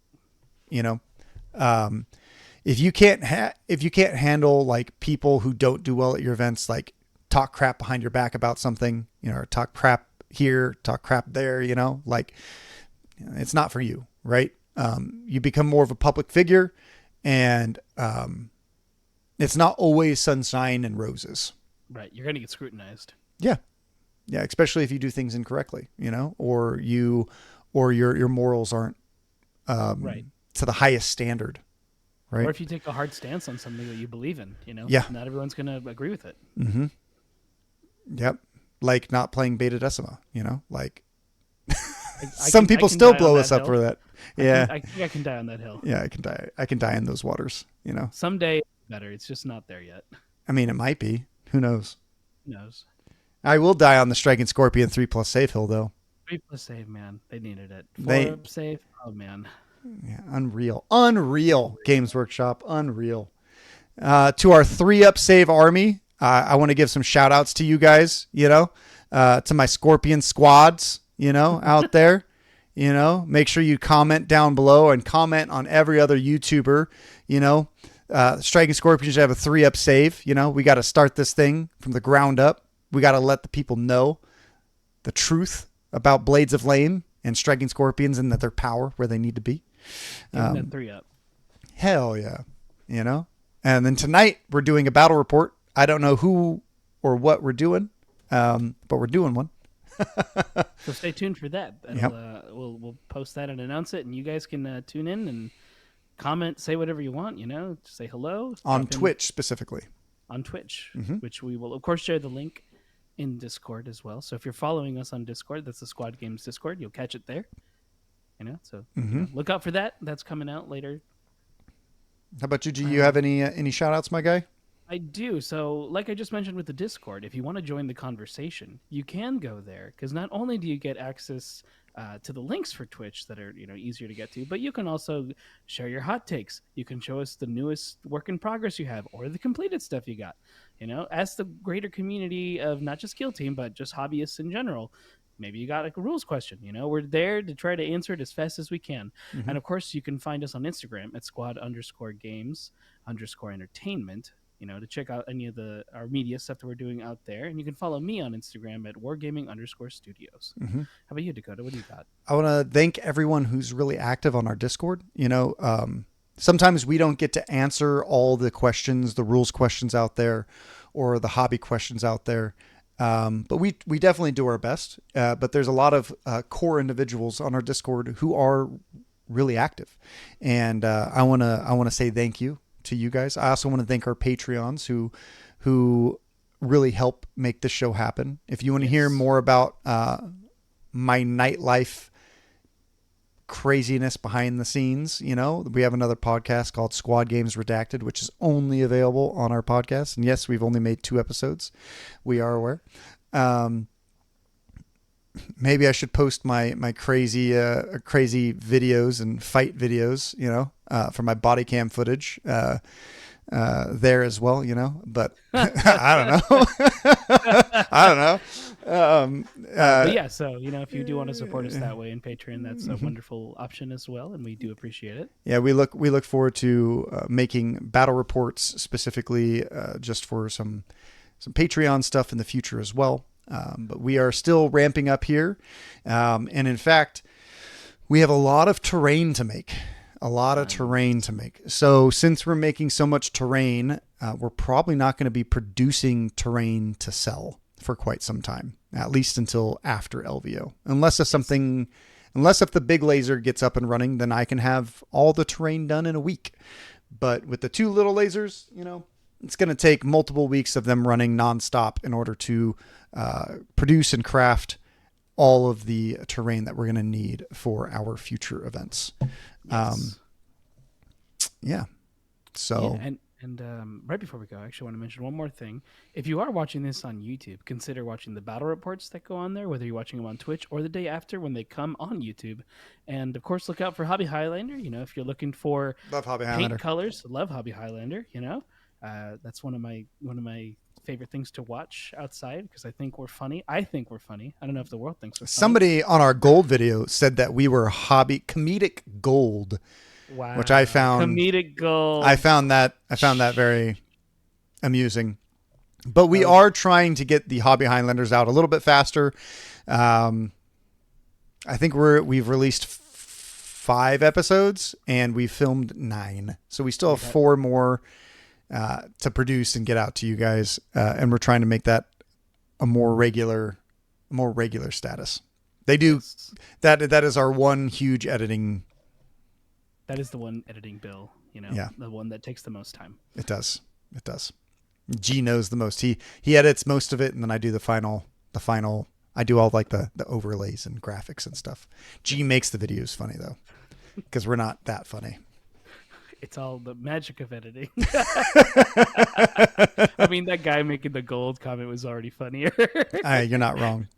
If you can't handle like people who don't do well at your events, like talk crap behind your back about something, or talk crap here, talk crap there, it's not for you, right? You become more of a public figure, and it's not always sunshine and roses. Right. You're going to get scrutinized. Yeah. Yeah. Especially if you do things incorrectly, or your morals aren't right to the highest standard. Right. Or if you take a hard stance on something that you believe in, Yeah. Not everyone's going to agree with it. Mm-hmm. Yep. Like not playing Beta Decima, like some people still blow us up for that. Yeah. I think I can die on that hill. Yeah, I can die in those waters, Someday better. It's just not there yet. I mean, it might be. Who knows? Who knows? I will die on the Striking Scorpion 3+ save hill, though. 3+ save, man. They needed it. 4 save. Oh, man. Yeah, unreal. Games Workshop, unreal. To our 3+ save army, I want to give some shout outs to you guys, to my Scorpion squads, out there, make sure you comment down below and comment on every other YouTuber, Striking Scorpions should have a 3+ save. We got to start this thing from the ground up. We got to let the people know the truth about Blades of Flame and Striking Scorpions, and that their power where they need to be. That 3+. Hell yeah. And then tonight we're doing a battle report. I don't know who or what we're doing, but we're doing one. So stay tuned for that. Yep. We'll post that and announce it, and you guys can tune in and comment, say whatever you want. Just say hello. On Drop in Twitch specifically. on Twitch, Mm-hmm. which we will of course share the link in Discord as well. So if you're following us on Discord, that's the Squad Games Discord. You'll catch it there. So look out for that. That's coming out later. How about you? Do you have any shout outs, my guy? I do. So, like I just mentioned with the Discord, if you want to join the conversation, you can go there because not only do you get access to the links for Twitch that are easier to get to, but you can also share your hot takes. You can show us the newest work in progress you have or the completed stuff you got. Ask the greater community of not just Kill Team but just hobbyists in general. Maybe you got like a rules question. We're there to try to answer it as fast as we can. Mm-hmm. And of course, you can find us on Instagram at squad_games_entertainment. To check out any of our media stuff that we're doing out there. And you can follow me on Instagram at wargaming_studios. Mm-hmm. How about you, Dakota? What do you got? I want to thank everyone who's really active on our Discord. Sometimes we don't get to answer all the questions, the rules questions out there, or the hobby questions out there. But we definitely do our best. But there's a lot of core individuals on our Discord who are really active, and I wanna say thank you to you guys. I also want to thank our Patreons who really help make this show happen. If you want to hear more about my nightlife craziness behind the scenes, we have another podcast called Squad Games Redacted, which is only available on our podcast. And yes, we've only made 2 episodes. We are aware. Maybe I should post my crazy videos and fight videos, for my body cam footage, there as well, but I don't know. I don't know. But yeah, so if you do want to support us that way in Patreon, that's a wonderful option as well, and we do appreciate it. Yeah, we look forward to making battle reports specifically just for some Patreon stuff in the future as well. But we are still ramping up here, and in fact, we have a lot of terrain to make. So since we're making so much terrain, we're probably not going to be producing terrain to sell for quite some time, at least until after LVO. Unless if the big laser gets up and running, then I can have all the terrain done in a week. But with the 2 little lasers, it's going to take multiple weeks of them running nonstop in order to produce and craft all of the terrain that we're going to need for our future events. Yes. Yeah. So. Yeah, and right before we go, I actually want to mention one more thing. If you are watching this on YouTube, consider watching the battle reports that go on there, whether you're watching them on Twitch or the day after when they come on YouTube. And of course, look out for Hobby Highlander. If you're looking for Love Hobby Highlander. paint colors, love Hobby Highlander. That's one of my favorite things to watch outside because I think we're funny. I don't know if the world thinks we're funny. Somebody on our gold video said that we were comedic gold. Wow. Which I found comedic gold. I found that very amusing. But we are trying to get the Hobby Highlanders out a little bit faster. I think we've released 5 episodes and we filmed 9. So we still have 4 more to produce and get out to you guys. And we're trying to make that a more regular status. They do that is our one huge editing. That is the one editing bill, Yeah. The one that takes the most time. It does. G knows the most. He edits most of it, and then I do the final. I do all like the overlays and graphics and stuff. G makes the videos funny though, because we're not that funny. It's all the magic of editing. I mean, that guy making the gold comment was already funnier. You're not wrong.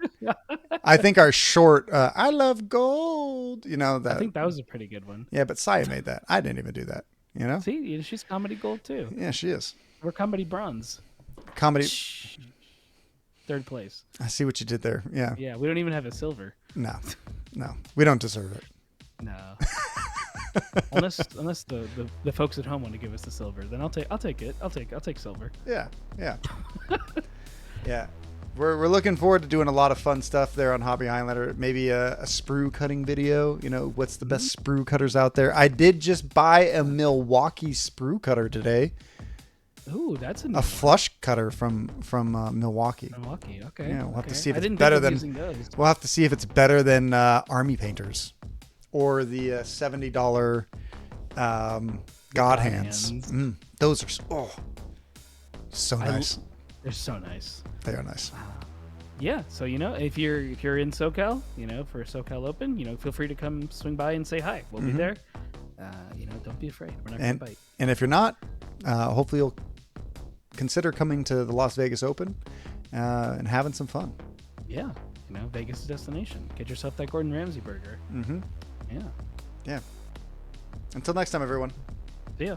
I think our short, I love gold, that. I think that was a pretty good one. Yeah, but Saya made that. I didn't even do that, See, she's comedy gold too. Yeah, she is. We're comedy bronze. Comedy. 3rd place. I see what you did there. Yeah. Yeah, we don't even have a silver. No, we don't deserve it. No. unless the folks at home want to give us the silver, then I'll take it. I'll take silver. Yeah. Yeah. We're looking forward to doing a lot of fun stuff there on Hobby Highlander. Maybe a sprue cutting video. What's the best sprue cutters out there? I did just buy a Milwaukee sprue cutter today. Ooh, that's a new A one. flush cutter from Milwaukee. Milwaukee. Okay. Yeah, we'll have to see if I it's didn't better think of than. using those. We'll have to see if it's better than Army Painters, or the $70 God Hands. Those are so nice. They're so nice. They are nice. Yeah, so if you're in SoCal, for SoCal Open, feel free to come swing by and say hi. We'll be there. Don't be afraid. We're not gonna bite. And if you're not, hopefully you'll consider coming to the Las Vegas Open and having some fun. Yeah, Vegas is a destination. Get yourself that Gordon Ramsay burger. Mm-hmm. Yeah. Yeah. Until next time, everyone. See ya.